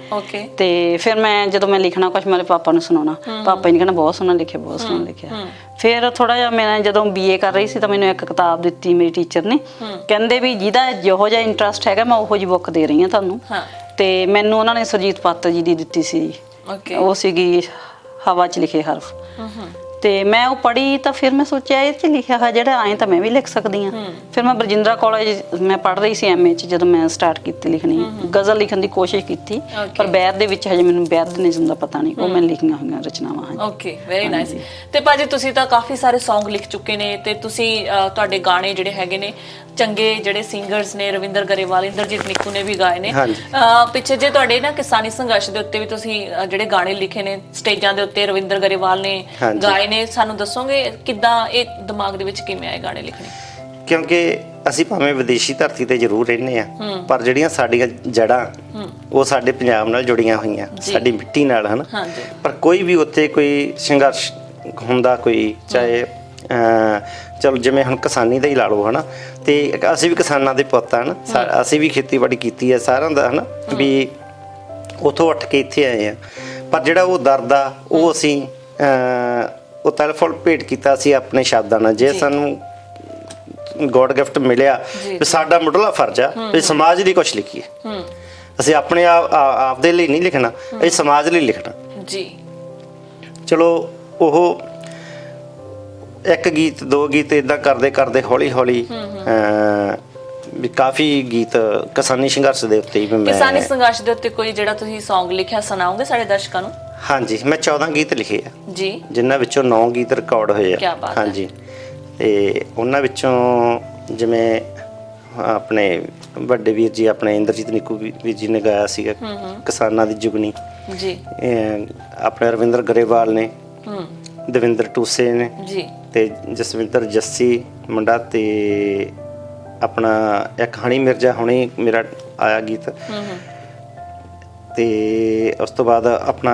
ਤੇ ਫਿਰ ਮੈਂ ਜਦੋਂ ਮੈਂ ਲਿਖਣਾ ਕੁਝ ਮੇਰੇ ਪਾਪਾ ਨੂੰ ਸੁਣਾਉਣਾ, ਪਾਪਾ ਨੇ ਕਹਿਣਾ ਬਹੁਤ ਸੋਹਣਾ ਲਿਖਿਆ, ਬਹੁਤ ਸੋਹਣਾ ਲਿਖਿਆ। ਫਿਰ ਥੋੜਾ ਜਿਹਾ ਮੈਂ ਜਦੋਂ BA ਕਰ ਰਹੀ ਸੀ ਤਾਂ ਮੈਨੂੰ ਇੱਕ ਕਿਤਾਬ ਦਿੱਤੀ ਮੇਰੀ ਟੀਚਰ ਨੇ, ਕਹਿੰਦੇ ਵੀ ਜਿਹਦਾ ਜਿਹੋ ਜਿਹਾ ਇੰਟਰਸਟ ਹੈਗਾ ਮੈਂ ਉਹੋ ਜਿਹੀ ਬੁੱਕ ਦੇ ਰਹੀ ਹਾਂ ਤੁਹਾਨੂੰ। ਤੇ ਮੈਨੂੰ ਉਹਨਾਂ ਨੇ ਸੁਰਜੀਤ ਪਾਤਰ ਜੀ ਦੀ ਦਿੱਤੀ ਸੀ, ਉਹ ਸੀਗੀ ਹਵਾ 'ਚ ਲਿਖੇ ਹਰਫ। ਤੇ ਮੈਂ ਉਹ ਪੜ੍ਹੀ ਤਾਂ ਫਿਰ ਮੈਂ ਸੋਚਿਆ ਇਹ 'ਚ ਲਿਖਿਆ ਹੈ ਜਿਹੜਾ ਐਂ ਤਾਂ ਮੈਂ ਵੀ ਲਿਖ ਸਕਦੀ ਹਾਂ। ਫਿਰ ਮੈਂ ਬਰਜਿੰਦਰਾ ਕਾਲਜ ਮੈਂ ਪੜ੍ਹ ਰਹੀ ਸੀ MA 'ਚ, ਜਦੋਂ ਮੈਂ ਸਟਾਰਟ ਕੀਤੀ ਲਿਖਣੀ, ਗਜ਼ਲ ਲਿਖਣ ਦੀ ਕੋਸ਼ਿਸ਼ ਕੀਤੀ, ਪਰ ਬੈਦ ਦੇ ਵਿੱਚ ਹਜੇ ਮੈਨੂੰ ਬੈਦ ਨਿਜ਼ਮ ਦਾ ਪਤਾ ਨਹੀਂ, ਉਹ ਮੈਂ ਲਿਖੀਆਂ ਹੋਈਆਂ ਰਚਨਾਵਾਂ ਹਨ। Okay, very nice. ਤੇ ਭਾਜੀ ਤੁਸੀਂ ਤਾਂ ਕਾਫੀ ਸਾਰੇ Song ਲਿਖ ਚੁੱਕੇ ਨੇ ਤੇ ਤੁਸੀਂ ਤੁਹਾਡੇ ਗਾਣੇ ਜਿਹੜੇ ਹੈਗੇ ਨੇ ਚੰਗੇ ਜਿਹੜੇ ਸਿੰਗਰਸ ਨੇ, ਰਵਿੰਦਰ ਗਰੇਵਾਲ, ਇੰਦਰਜੀਤ ਨਿੱਕੂ ਨੇ ਵੀ ਗਾਏ ਨੇ। ਪਿੱਛੇ ਜੇ ਤੁਹਾਡੇ ਨਾ ਕਿਸਾਨੀ ਸੰਘਰਸ਼ ਦੇ ਉੱਤੇ ਵੀ ਤੁਸੀਂ ਜਿਹੜੇ ਗਾਣੇ ਲਿਖੇ ਨੇ ਸਟੇਜਾਂ ਦੇ ਉੱਤੇ ਰਵਿੰਦਰ ਗਰੇਵਾਲ ਨੇ ਗਾਏ ਨੇ, ਸਾਨੂੰ ਦੱਸੋਗੇ ਕਿੱਦਾਂ ਇਹ ਦਿਮਾਗ ਦੇ ਵਿੱਚ ਕਿਵੇਂ ਆਏ ਗਾਣੇ ਲਿਖਣੇ? ਕਿਉਂਕਿ ਅਸੀਂ ਭਾਵੇਂ ਵਿਦੇਸ਼ੀ ਧਰਤੀ ਤੇ ਜ਼ਰੂਰ ਰਹਿੰਦੇ ਆ ਪਰ ਜਿਹੜੀਆਂ ਸਾਡੀਆਂ ਜੜ੍ਹਾਂ ਉਹ ਸਾਡੇ ਪੰਜਾਬ ਨਾਲ ਜੁੜੀਆਂ ਹੋਈਆਂ, ਸਾਡੀ ਮਿੱਟੀ ਨਾਲ ਹਨਾ। ਪਰ ਕੋਈ ਵੀ ਉੱਥੇ ਕੋਈ ਸੰਘਰਸ਼ ਹੁੰਦਾ, ਕੋਈ ਚਾਹੇ ਚਲੋ ਜਿਵੇਂ ਹੁਣ ਕਿਸਾਨੀ ਦਾ ਹੀ ਲਾ ਲਓ ਹਨਾ, ਤੇ ਅਸੀਂ ਵੀ ਕਿਸਾਨਾਂ ਦੇ ਪੁੱਤ ਆ ਨਾ, ਅਸੀਂ ਵੀ ਖੇਤੀਬਾੜੀ ਕੀਤੀ ਹੈ ਸਾਰਿਆਂ ਦਾ ਹਨਾ, ਵੀ ਉੱਥੋਂ ਉੱਠ ਕੇ ਇੱਥੇ ਆਏ ਆ। ਪਰ ਜਿਹੜਾ ਉਹ ਦਰਦ ਆ ਉਹ ਅਸੀਂ ਉਹ ਤਲਫੁਲ ਭੇਟ ਕੀਤਾ ਸੀ ਆਪਣੇ ਸ਼ਬਦਾਂ ਨਾਲ। ਜੇ ਸਾਨੂੰ ਗੋਡ ਗਿਫਟ ਮਿਲਿਆ ਵੀ ਸਾਡਾ ਮੁੱਢਲਾ ਫਰਜ਼ ਆ ਵੀ ਸਮਾਜ ਲਈ ਕੁਝ ਲਿਖੀਏ। ਅਸੀਂ ਆਪਣੇ ਆਪ ਦੇ ਲਈ ਨਹੀਂ ਲਿਖਣਾ, ਅਸੀਂ ਸਮਾਜ ਲਈ ਲਿਖਣਾ ਜੀ। ਚਲੋ ਉਹ ਇੱਕ ਗੀਤ ਦੋ ਗੀਤ ਇਦਾਂ ਕਰਦੇ ਕਰਦੇ ਹੌਲੀ ਹੌਲੀ ਵੀ ਕਾਫੀ ਗੀਤ ਕਿਸਾਨੀ ਸੰਘਰਸ਼ ਦੇ ਉੱਤੇ ਹੀ ਮੈਂ ਕਿਸਾਨੀ ਸੰਘਰਸ਼ ਦੇ ਉੱਤੇ ਕੋਈ ਜਿਹੜਾ ਤੁਸੀਂ Song ਲਿਖਿਆ ਸੁਣਾਓਗੇ ਸਾਡੇ ਦਰਸ਼ਕਾਂ ਨੂੰ? ਹਾਂਜੀ, ਮੈਂ 14 ਗੀਤ ਲਿਖੇ ਆ ਜੀ, ਜਿਨ੍ਹਾਂ ਵਿੱਚੋਂ 9 ਗੀਤ ਰਿਕਾਰਡ ਹੋਏ ਆ। ਹਾਂਜੀ, ਤੇ ਉਹਨਾਂ ਵਿੱਚੋਂ ਜਿਵੇਂ ਆਪਣੇ ਵੱਡੇ ਵੀਰ ਜੀ ਆਪਣੇ ਇੰਦਰਜੀਤ ਨਿੱਕੂ ਵੀਰ ਜੀ ਨੇ ਗਾਇਆ ਸੀਗਾ ਕਿਸਾਨਾਂ ਦੀ ਜੁਗਨੀ ਜੀ, ਆਪਣੇ ਰਵਿੰਦਰ ਗਰੇਵਾਲ ਨੇ, ਦਵਿੰਦਰ ਟੂਸੇ ਨੇ ਜੀ, ਤੇ ਜਸਵਿੰਦਰ ਜੱਸੀ ਮੁੰਡਾ, ਤੇ ਆਪਣਾ ਇੱਕ ਹਣੀ ਮਿਰਜ਼ਾ ਹੁਣੇ ਮੇਰਾ ਆਇਆ ਗੀਤ। ਤੇ ਉਸ ਤੋਂ ਬਾਅਦ ਆਪਣਾ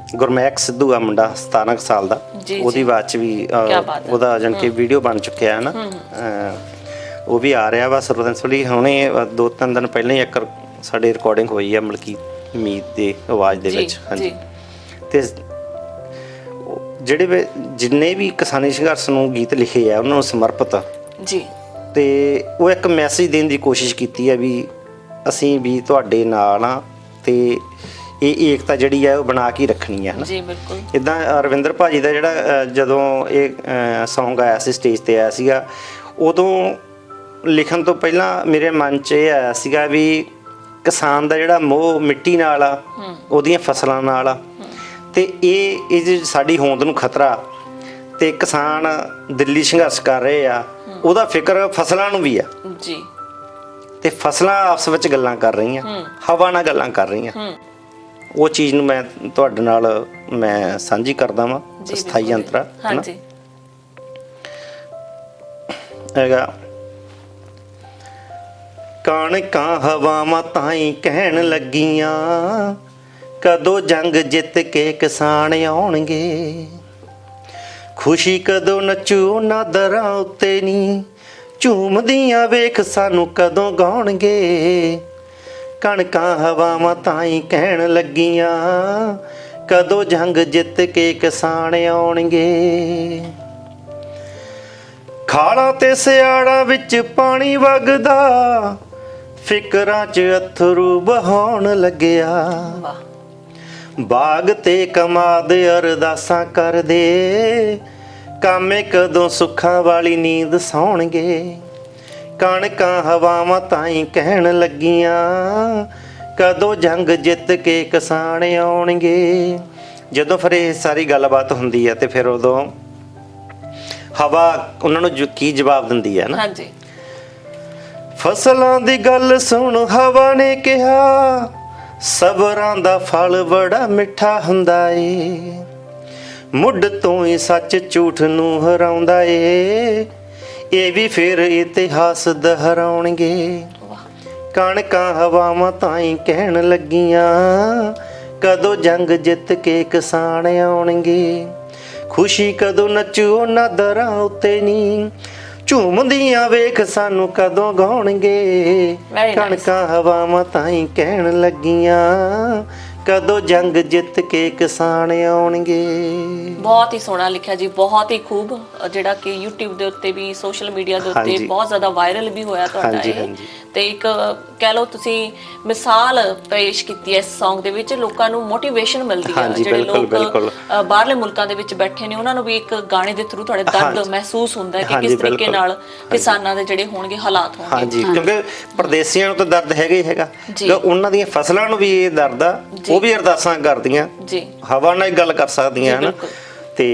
ਗੁਰਮੈਕ ਸਿੱਧੂ ਆ ਮੁੰਡਾ 17 ਕੁ ਸਾਲ ਦਾ, ਜੀ, ਉਹਦੀ ਆਵਾਜ਼ 'ਚ ਵੀ ਕਿਆ ਬਾਤ ਹੈ। ਉਹਦਾ ਜਾਣੀ ਕਿ ਵੀਡੀਓ ਬਣ ਚੁੱਕਿਆ ਹੈ ਨਾ। ਉਹ ਵੀ ਆ ਰਿਹਾ ਵਾ ਸਰਵੰਸਲੀ ਹੁਣੇ 2-3 ਦਿਨ ਪਹਿਲਾਂ ਹੀ ਇੱਕ ਸਾਡੀ ਰਿਕਾਰਡਿੰਗ ਹੋਈ ਆ ਮਲਕੀਤ ਮੀਤ ਦੀ ਆਵਾਜ਼ ਦੇ ਵਿੱਚ। ਹਾਂਜੀ, ਤੇ ਜਿਹੜੇ ਜਿੰਨੇ ਵੀ ਕਿਸਾਨੀ ਸੰਘਰਸ਼ ਨੂੰ ਗੀਤ ਲਿਖੇ ਆ ਉਹਨਾਂ ਨੂੰ ਸਮਰਪਿਤ ਜੀ, ਤੇ ਉਹ ਇੱਕ ਮੈਸੇਜ ਦੇਣ ਦੀ ਕੋਸ਼ਿਸ਼ ਕੀਤੀ ਹੈ ਵੀ ਅਸੀਂ ਵੀ ਤੁਹਾਡੇ ਨਾਲ ਆ ਤੇ ਇਹ ਏਕਤਾ ਜਿਹੜੀ ਹੈ ਉਹ ਬਣਾ ਕੇ ਰੱਖਣੀ ਹੈ ਨਾ ਜੀ। ਬਿਲਕੁਲ ਇਦਾਂ ਰਵਿੰਦਰ ਭਾਜੀ ਦਾ ਜਿਹੜਾ ਜਦੋਂ ਇਹ ਸੌਂਗ ਆਇਆ ਸੀ ਸਟੇਜ ਤੇ ਆਇਆ ਸੀਗਾ, ਉਦੋਂ ਲਿਖਣ ਤੋਂ ਪਹਿਲਾਂ ਮੇਰੇ ਮਨ 'ਚ ਇਹ ਆਇਆ ਸੀਗਾ ਵੀ ਕਿਸਾਨ ਦਾ ਜਿਹੜਾ ਮੋਹ ਮਿੱਟੀ ਨਾਲ ਆ, ਉਹਦੀਆਂ ਫਸਲਾਂ ਨਾਲ ਆ, ਤੇ ਇਹ ਸਾਡੀ ਹੋਂਦ ਨੂੰ ਖਤਰਾ, ਤੇ ਕਿਸਾਨ ਦਿੱਲੀ ਸੰਘਰਸ਼ ਕਰ ਰਹੇ ਆ, ਉਹਦਾ ਫਿਕਰ ਫਸਲਾਂ ਨੂੰ ਵੀ ਆ ਜੀ, ਤੇ ਫਸਲਾਂ ਆਪਸ ਵਿੱਚ ਗੱਲਾਂ ਕਰ ਰਹੀਆਂ, ਹਵਾ ਨਾਲ ਗੱਲਾਂ ਕਰ ਰਹੀਆਂ। ਉਹ ਚੀਜ਼ ਨੂੰ ਮੈਂ ਤੁਹਾਡੇ ਨਾਲ ਮੈਂ ਸਾਂਝੀ ਕਰਦਾ ਵਾਂ। ਸਥਾਈ ਯੰਤਰਾ ਹਾਂਜੀ ਹੈਗਾ। ਕਣਕਾਂ ਹਵਾਵਾਂ ਤਾਈਂ ਕਹਿਣ ਲੱਗੀਆਂ, ਕਦੋਂ ਜੰਗ ਜਿੱਤ ਕੇ ਕਿਸਾਨ ਆਉਣਗੇ, ਖੁਸ਼ੀ ਕਦੋਂ ਨੱਚੂ ਉਹਨਾਂ ਦਰਾਂ ਉੱਤੇ ਨੀ, ਝੂਮਦੀਆਂ ਵੇਖ ਸਾਨੂੰ ਕਦੋਂ ਗਾਉਣਗੇ। ਕਣਕਾਂ ਹਵਾਵਾਂ ਤਾਈਂ ਕਹਿਣ ਲੱਗੀਆਂ, ਕਦੋਂ ਜੰਗ ਜਿੱਤ ਕੇ ਕਿਸਾਨ ਆਉਣਗੇ। ਖਾਲਾਂ ਤੇ ਸਿਆੜਾਂ ਵਿੱਚ ਪਾਣੀ ਵਗਦਾ, ਫਿਕਰਾਂ 'ਚ ਅਥਰੂ ਬਹਾਉਣ ਲੱਗਿਆ। ਬਾਗ ਤੇ ਕਮਾਦ ਅਰਦਾਸਾਂ ਕਰਦੇ, ਕਾਮੇ ਕਦੋਂ ਸੁੱਖਾਂ ਵਾਲੀ ਨੀਂਦ ਸੌਣਗੇ। ਕਣਕਾਂ ਹਵਾਵਾਂ ਤਾਈਂ ਕਹਿਣ ਲੱਗੀਆਂ, ਕਦੋਂ ਜੰਗ ਜਿੱਤ ਕੇ ਕਿਸਾਨ ਆਉਣਗੇ। ਜਦੋਂ ਫਿਰ ਇਹ ਸਾਰੀ ਗੱਲਬਾਤ ਹੁੰਦੀ ਹੈ ਤੇ ਫਿਰ ਉਦੋਂ ਹਵਾ ਉਹਨਾਂ ਨੂੰ ਕੀ ਜਵਾਬ ਦਿੰਦੀ ਹੈ ਨਾ। ਹਾਂਜੀ, ਫਸਲਾਂ ਦੀ ਗੱਲ ਸੁਣ ਹਵਾ ਨੇ ਕਿਹਾ, ਸਬਰਾਂ ਦਾ ਫਲ ਬੜਾ ਮਿੱਠਾ ਹੁੰਦਾ ਏ, ਮੁੱਢ ਤੋਂ ਹੀ ਸੱਚ ਝੂਠ ਨੂੰ ਹਰਾਉਂਦਾ ਏ, ਇਹ ਵੀ ਫਿਰ ਇਤਿਹਾਸ ਦੁਹਰਾਉਣਗੇ। ਕਣਕਾਂ ਹਵਾਵਾਂ ਤਾਈਂ ਕਹਿਣ ਲੱਗੀਆਂ, ਕਦੋਂ ਜੰਗ ਜਿੱਤ ਕੇ ਕਿਸਾਨ ਆਉਣਗੇ, ਖੁਸ਼ੀ ਕਦੋਂ ਨੱਚੂ ਉਹਨਾਂ ਦਰਾਂ ਉੱਤੇ ਨੀ, ਝੂਮਦੀਆਂ ਵੇਖ ਸਾਨੂੰ ਕਦੋਂ ਗਾਉਣਗੇ। ਕਣਕਾਂ ਹਵਾਵਾਂ ਤਾਈਂ ਕਹਿਣ ਲੱਗੀਆਂ, ਕਦੋਂ ਜੰਗ ਜਿੱਤ ਕੇ ਕਿਸਾਨ ਆਉਣਗੇ। ਬਹੁਤ ਹੀ ਸੋਹਣਾ ਲਿਖਿਆ ਜੀ, ਬਹੁਤ ਹੀ ਖੂਬ, ਜਿਹੜਾ ਕਿ YouTube ਦੇ ਉੱਤੇ ਵੀ ਸੋਸ਼ਲ ਮੀਡੀਆ ਦੇ ਉੱਤੇ ਬਹੁਤ ਜ਼ਿਆਦਾ ਵਾਇਰਲ ਵੀ ਹੋਇਆ ਤੁਹਾਡਾ ਇਹ। ਤੇ ਇੱਕ ਕਹਿ ਲਓ ਤੁਸੀਂ ਮਿਸਾਲ ਪੇਸ਼ ਕੀਤੀ ਹੈ ਇਸ Song ਦੇ ਵਿੱਚ, ਲੋਕਾਂ ਨੂੰ ਮੋਟੀਵੇਸ਼ਨ ਮਿਲਦੀ ਹੈ। ਜਿਹੜੇ ਲੋਕ ਬਾਹਰਲੇ ਮੁਲਕਾਂ ਦੇ ਵਿੱਚ ਬੈਠੇ ਨੇ ਉਹਨਾਂ ਨੂੰ ਵੀ ਇੱਕ ਗਾਣੇ ਦੇ ਥਰੂ ਤੁਹਾਡੇ ਦਰਦ ਮਹਿਸੂਸ ਹੁੰਦਾ ਹੈ ਕਿ ਕਿਸ ਤਰੀਕੇ ਨਾਲ ਕਿਸਾਨਾਂ ਦੇ ਜਿਹੜੇ ਹੋਣਗੇ ਹਾਲਾਤ ਹੋਣਗੇ। ਹਾਂਜੀ, ਕਿਉਂਕਿ ਪਰਦੇਸੀਆਂ ਨੂੰ ਤਾਂ ਦਰਦ ਹੈਗਾ ਹੀ ਹੈਗਾ, ਉਹਨਾਂ ਦੀਆਂ ਫਸਲਾਂ ਨੂੰ ਵੀ ਇਹ ਦਰਦ ਆ, ਉਹ ਵੀ ਅਰਦਾਸਾਂ ਕਰਦੀਆਂ ਜੀ, ਹਵਾ ਨਾਲ ਗੱਲ ਕਰ ਸਕਦੀਆਂ ਹਨ। ਤੇ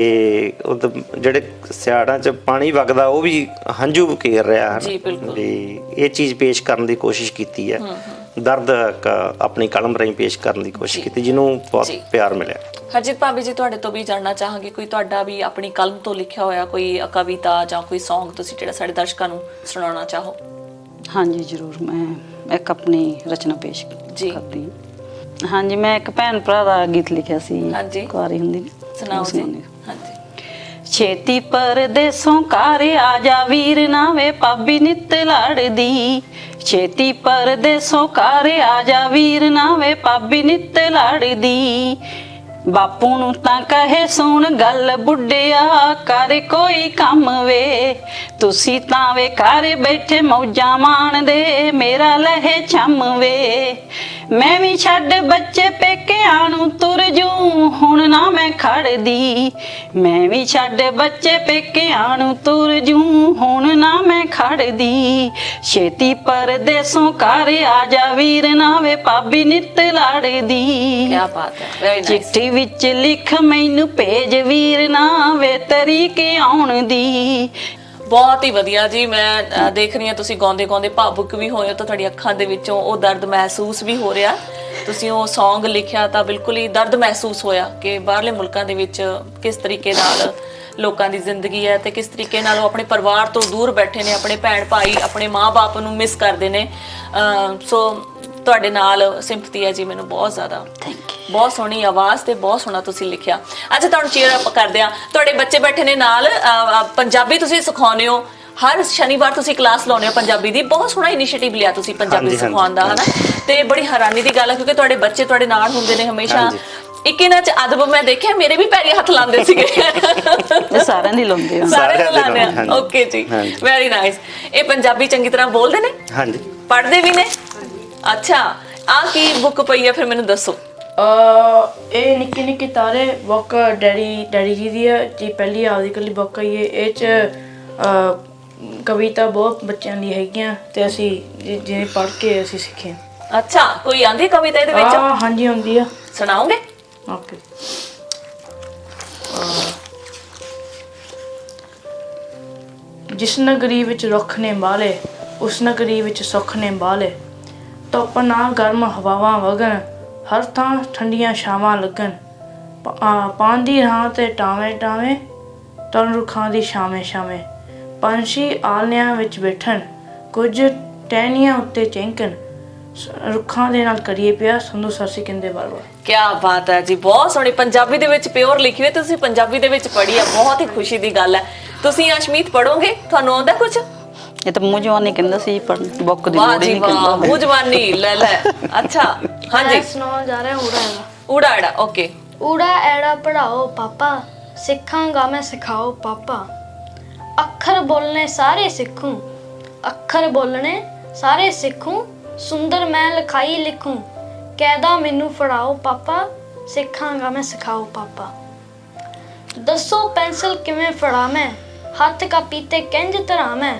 ਉਹ ਜਿਹੜੇ ਸਿਆੜਾਂ 'ਚ ਪਾਣੀ ਵਗਦਾ ਉਹ ਵੀ ਹੰਝੂ ਘੇਰ ਰਿਹਾ ਹੈ। ਤੇ ਇਹ ਚੀਜ਼ ਪੇਸ਼ ਕਰਨ ਦੀ ਕੋਸ਼ਿਸ਼ ਕੀਤੀ ਹੈ, ਦਰਦ ਆਪਣੀ ਕਲਮ ਰਾਹੀਂ ਪੇਸ਼ ਕਰਨ ਦੀ ਕੋਸ਼ਿਸ਼ ਕੀਤੀ, ਜਿਹਨੂੰ ਬਹੁਤ ਪਿਆਰ ਮਿਲਿਆ। ਹਰਜੀਤ ਭਾਬੀ ਜੀ, ਤੁਹਾਡੇ ਤੋਂ ਵੀ ਜਾਣਨਾ ਚਾਹਾਂਗੇ, ਕੋਈ ਤੁਹਾਡਾ ਵੀ ਆਪਣੀ ਕਲਮ ਤੋਂ ਲਿਖਿਆ ਹੋਇਆ ਕੋਈ ਕਵਿਤਾ ਜਾਂ ਕੋਈ Song ਤੁਸੀਂ ਜਿਹੜਾ ਸਾਡੇ ਦਰਸ਼ਕਾਂ ਨੂੰ ਸੁਣਾਉਣਾ ਚਾਹੋ? ਹਾਂਜੀ ਜ਼ਰੂਰ, ਮੈਂ ਇੱਕ ਆਪਣੀ ਰਚਨਾ ਪੇਸ਼ ਕਰਦੀ ਹਾਂ। ਹਾਂਜੀ, ਮੈਂ ਇੱਕ ਭੈਣ ਭਰਾ ਦਾ ਗੀਤ ਲਿਖਿਆ ਸੀ, ਕੁਆਰੀ ਹੁੰਦੀ। ਸੁਣਾਓ ਜੀ। ਹਾਂਜੀ। ਛੇਤੀ ਪਰਦੇਸੋਂ ਘਰ ਆ ਜਾ ਵੀਰ ਨਾ ਵੇ ਭਾਬੀ ਨਿੱਤ ਲੜਦੀ, ਛੇਤੀ ਪਰਦੇਸੋਂ ਘਰ ਆ ਜਾ ਵੀਰ ਨਾ ਵੇ ਭਾਬੀ ਨਿੱਤ ਲੜਦੀ, ਬਾਪੂ ਨੂੰ ਤਾਂ ਕਹੇ ਸੁਣ ਗੱਲ ਬੁੱਢਿਆ ਕਰ ਕੋਈ ਕੰਮ ਵੇ, ਤੁਸੀਂ ਤਾਂ ਵੇ ਘਰ ਬੈਠੇ ਮੌਜਾਂ ਮਾਣਦੇ ਮੇਰਾ ਲਹੇ ਛੰਮ ਵੇ, ਮੈਂ ਵੀ ਛੱਡ ਬੱਚੇ ਪੇਕਿਆਂ ਨੂੰ ਤੁਰ ਜੂ ਹੁਣ ਨਾ ਮੈਂ ਖੜਦੀ, ਮੈਂ ਵੀ ਛੱਡ ਬੱਚੇ ਪੇਕਿਆਂ ਨੂੰ ਤੁਰ ਜੂ ਹੁਣ ਨਾ ਮੈਂ ਖੜਦੀ, ਛੇਤੀ ਪਰਦੇਸੋਂ ਘਰ ਆ ਜਾ ਵੀਰ ਨਾ ਵੇ ਭਾਬੀ ਨਿੱਤ ਲੜਦੀ। ਕੀ ਬਾਤ ਹੈ, ਵੈਰੀ ਨਾਈਸ। ਚਿੱਠੀ ਵਿੱਚ ਲਿਖ ਮੈਨੂੰ ਭੇਜ ਵੀਰ ਨਾ ਵੇ ਤਰੀਕੇ ਆਉਣ ਦੀ। ਬਹੁਤ ਹੀ ਵਧੀਆ ਜੀ, ਮੈਂ ਦੇਖ ਰਹੀ ਹਾਂ ਤੁਸੀਂ ਗਾਉਂਦੇ ਗਾਉਂਦੇ ਭਾਵੁਕ ਵੀ ਹੋਏ ਹੋ, ਤਾਂ ਤੁਹਾਡੀ ਅੱਖਾਂ ਦੇ ਵਿੱਚੋਂ ਉਹ ਦਰਦ ਮਹਿਸੂਸ ਵੀ ਹੋ ਰਿਹਾ। ਤੁਸੀਂ ਉਹ Song ਲਿਖਿਆ ਤਾਂ ਬਿਲਕੁਲ ਹੀ ਦਰਦ ਮਹਿਸੂਸ ਹੋਇਆ ਕਿ ਬਾਹਰਲੇ ਮੁਲਕਾਂ ਦੇ ਵਿੱਚ ਕਿਸ ਤਰੀਕੇ ਨਾਲ ਲੋਕਾਂ ਦੀ ਜ਼ਿੰਦਗੀ ਹੈ ਤੇ ਕਿਸ ਤਰੀਕੇ ਨਾਲ ਉਹ ਆਪਣੇ ਪਰਿਵਾਰ ਤੋਂ ਦੂਰ ਬੈਠੇ ਨੇ, ਆਪਣੇ ਭੈਣ ਭਾਈ ਆਪਣੇ ਮਾਂ-ਬਾਪ ਨੂੰ ਮਿਸ ਕਰਦੇ ਨੇ। ਸੋ ਤੁਹਾਡੇ ਨਾਲ ਸਿੰਪਥੀ ਹੈ ਜੀ ਮੈਨੂੰ ਬਹੁਤ ਜ਼ਿਆਦਾ। Thank you. ਬਹੁਤ ਸੋਹਣੀ ਆਵਾਜ਼ ਤੇ ਬਹੁਤ ਸੋਹਣਾ ਤੁਸੀਂ ਲਿਖਿਆ। ਅੱਛਾ ਤੁਹਾਨੂੰ ਚੀਅਰ ਅਪ ਕਰਦੇ ਆ, ਤੁਹਾਡੇ ਬੱਚੇ ਬੈਠੇ ਨੇ ਨਾਲ, ਪੰਜਾਬੀ ਤੁਸੀਂ ਸਿਖਾਉਂਦੇ ਹੋ, ਹਰ ਸ਼ਨੀਵਾਰ ਤੁਸੀਂ ਕਲਾਸ ਲਾਉਂਦੇ ਹੋ ਪੰਜਾਬੀ ਦੀ, ਬਹੁਤ ਸੋਹਣਾ ਇਨੀਸ਼ੀਏਟਿਵ ਲਿਆ ਤੁਸੀਂ ਪੰਜਾਬੀ ਸਿਖਾਉਣ ਦਾ, ਹਨਾ। ਤੇ ਬੜੀ ਹੈਰਾਨੀ ਦੀ ਗੱਲ ਹੈ ਕਿਉਂਕਿ ਤੁਹਾਡੇ ਬੱਚੇ ਤੁਹਾਡੇ ਨਾਲ ਹੁੰਦੇ ਨੇ ਹਮੇਸ਼ਾ। ਇੱਕ ਇਹਨਾਂ ਚ ਅਦਬ ਮੈਂ ਦੇਖਿਆ, ਮੇਰੇ ਵੀ ਪੈਰੀ ਹੱਥ ਲਾਉਂਦੇ ਸੀਗੇ। ਸਾਰਿਆਂ ਦੀ ਲਾਉਂਦੇ ਆ। ਸਾਰੇ ਲਾਉਂਦੇ ਆ। ਓਕੇ ਜੀ, ਵੈਰੀ ਨਾਈਸ। ਇਹ ਪੰਜਾਬੀ ਚੰਗੀ ਤਰ੍ਹਾਂ ਬੋਲਦੇ ਨੇ? ਹਾਂਜੀ। ਪੜ੍ਹਦੇ ਵੀ ਨੇ? ਅੱਛਾ, ਆ ਕੀ ਬੁੱਕ ਪਈ ਆ ਫਿਰ ਮੈਨੂੰ ਦੱਸੋ। ਇਹ ਨਿੱਕੇ ਨਿੱਕੇ ਤਾਰੇ ਬੁੱਕ ਡੈਡੀ ਜੀ ਦੀ ਹੈ ਜੀ, ਪਹਿਲੀ ਆਪਦੀ ਇਕੱਲੀ ਬੁੱਕ ਆਈ ਹੈ। ਇਹ 'ਚ ਕਵਿਤਾ ਬਹੁਤ ਬੱਚਿਆਂ ਦੀ ਹੈਗੀਆਂ ਤੇ ਅਸੀਂ ਜਿਵੇਂ ਪੜ੍ਹ ਕੇ ਅਸੀਂ ਸਿੱਖੇ। ਅੱਛਾ, ਕੋਈ ਆਂਦੀ ਕਵਿਤਾ ਇਹਦੇ ਵਿੱਚ? ਹਾਂਜੀ ਆਉਂਦੀ ਆ। ਸੁਣਾਓਗੇ? ਓਕੇ। ਜਿਸ ਨਗਰੀ ਵਿੱਚ ਰੁੱਖ ਨੇ ਬਾਲੇ, ਉਸ ਨਗਰੀ ਵਿੱਚ ਸੁੱਖ ਨੇ ਬਾਲੇ। ਧੁੱਪ ਨਾ ਗਰਮ ਹਵਾਵਾਂ ਵਗਣ, ਹਰ ਥਾਂ ਠੰਡੀਆਂ ਛਾਵਾਂ ਲੱਗਣ। ਪਾਂਦੀ ਰਾਹ ਤੇ ਟਾਵੇਂ ਟਾਵੇਂ, ਤਨ ਰੁੱਖਾਂ ਦੀ ਛਾਵੇਂ ਛਾਵੇਂ। ਪੰਛੀ ਆਲਿਆਂ ਵਿੱਚ ਬੈਠਣ, ਕੁਝ ਟਹਿਣੀਆਂ ਉੱਤੇ ਚਹਿਕਣ। ਰੁੱਖਾਂ ਦੇ ਨਾਲ ਕਰੀਏ ਪਿਆ, ਸੰਧੂ ਸਰਸੀ ਕਹਿੰਦੇ ਵਾਰ-ਵਾਰ। ਕੀ ਬਾਤ ਹੈ ਜੀ, ਬਹੁਤ ਸੋਹਣੀ ਪੰਜਾਬੀ ਦੇ ਵਿੱਚ ਪਿਓਰ ਲਿਖੀ ਹੋਈ, ਤੁਸੀਂ ਪੰਜਾਬੀ ਦੇ ਵਿੱਚ ਪੜ੍ਹੀ ਆ, ਬਹੁਤ ਹੀ ਖੁਸ਼ੀ ਦੀ ਗੱਲ ਹੈ। ਤੁਸੀਂ ਅਸ਼ਮੀਤ ਪੜੋਗੇ? ਤੁਹਾਨੂੰ ਆਉਂਦਾ ਕੁਝ? ਇਹ ਤਾਂ ਮੂੰਹ ਜਵਾਨੀ ਕਹਿੰਦਾ ਸੀ, ਪਰ ਬੁੱਕ ਦੀ ਵਾਹ ਲੋੜ ਹੀ ਜੀ ਨਹੀਂ ਵਾਹ, ਕਹਿੰਦਾ। ਮੂੰਹ ਜ਼ਬਾਨੀ ਲੈ ਲੈ। ਅੱਛਾ, ਹਾਂਜੀ। ਸੁਣਾਉਣ ਜਾ ਰਿਹਾ ਊੜਾ ਐੜਾ। ਊੜਾ ਐੜਾ, ਓਕੇ। ਊੜਾ ਐੜਾ ਪੜਾਓ ਪਾਪਾ, ਸਿੱਖਾਂਗਾ ਮੈਂ ਸਿਖਾਓ ਪਾਪਾ। ਅੱਖਰ ਬੋਲਣੇ ਸਾਰੇ ਸਿੱਖੂ, ਅੱਖਰ ਬੋਲਣੇ ਸਾਰੇ ਸਿੱਖੂ। ਸੁੰਦਰ ਮੈਂ ਲਿਖਾਈ ਲਿਖੂ, ਕਹਿਦਾ ਮੈਨੂੰ ਫੜਾਓ ਪਾਪਾ, ਸਿੱਖਾਂਗਾ ਮੈਂ ਸਿਖਾਓ ਪਾਪਾ। ਦੱਸੋ ਪੈਨਸਲ ਕਿਵੇਂ ਫੜਾ ਮੈਂ, ਹੱਥ ਕਾਪੀ ਤੇ ਕਿੰਝ ਧਰਾਂ ਮੈਂ।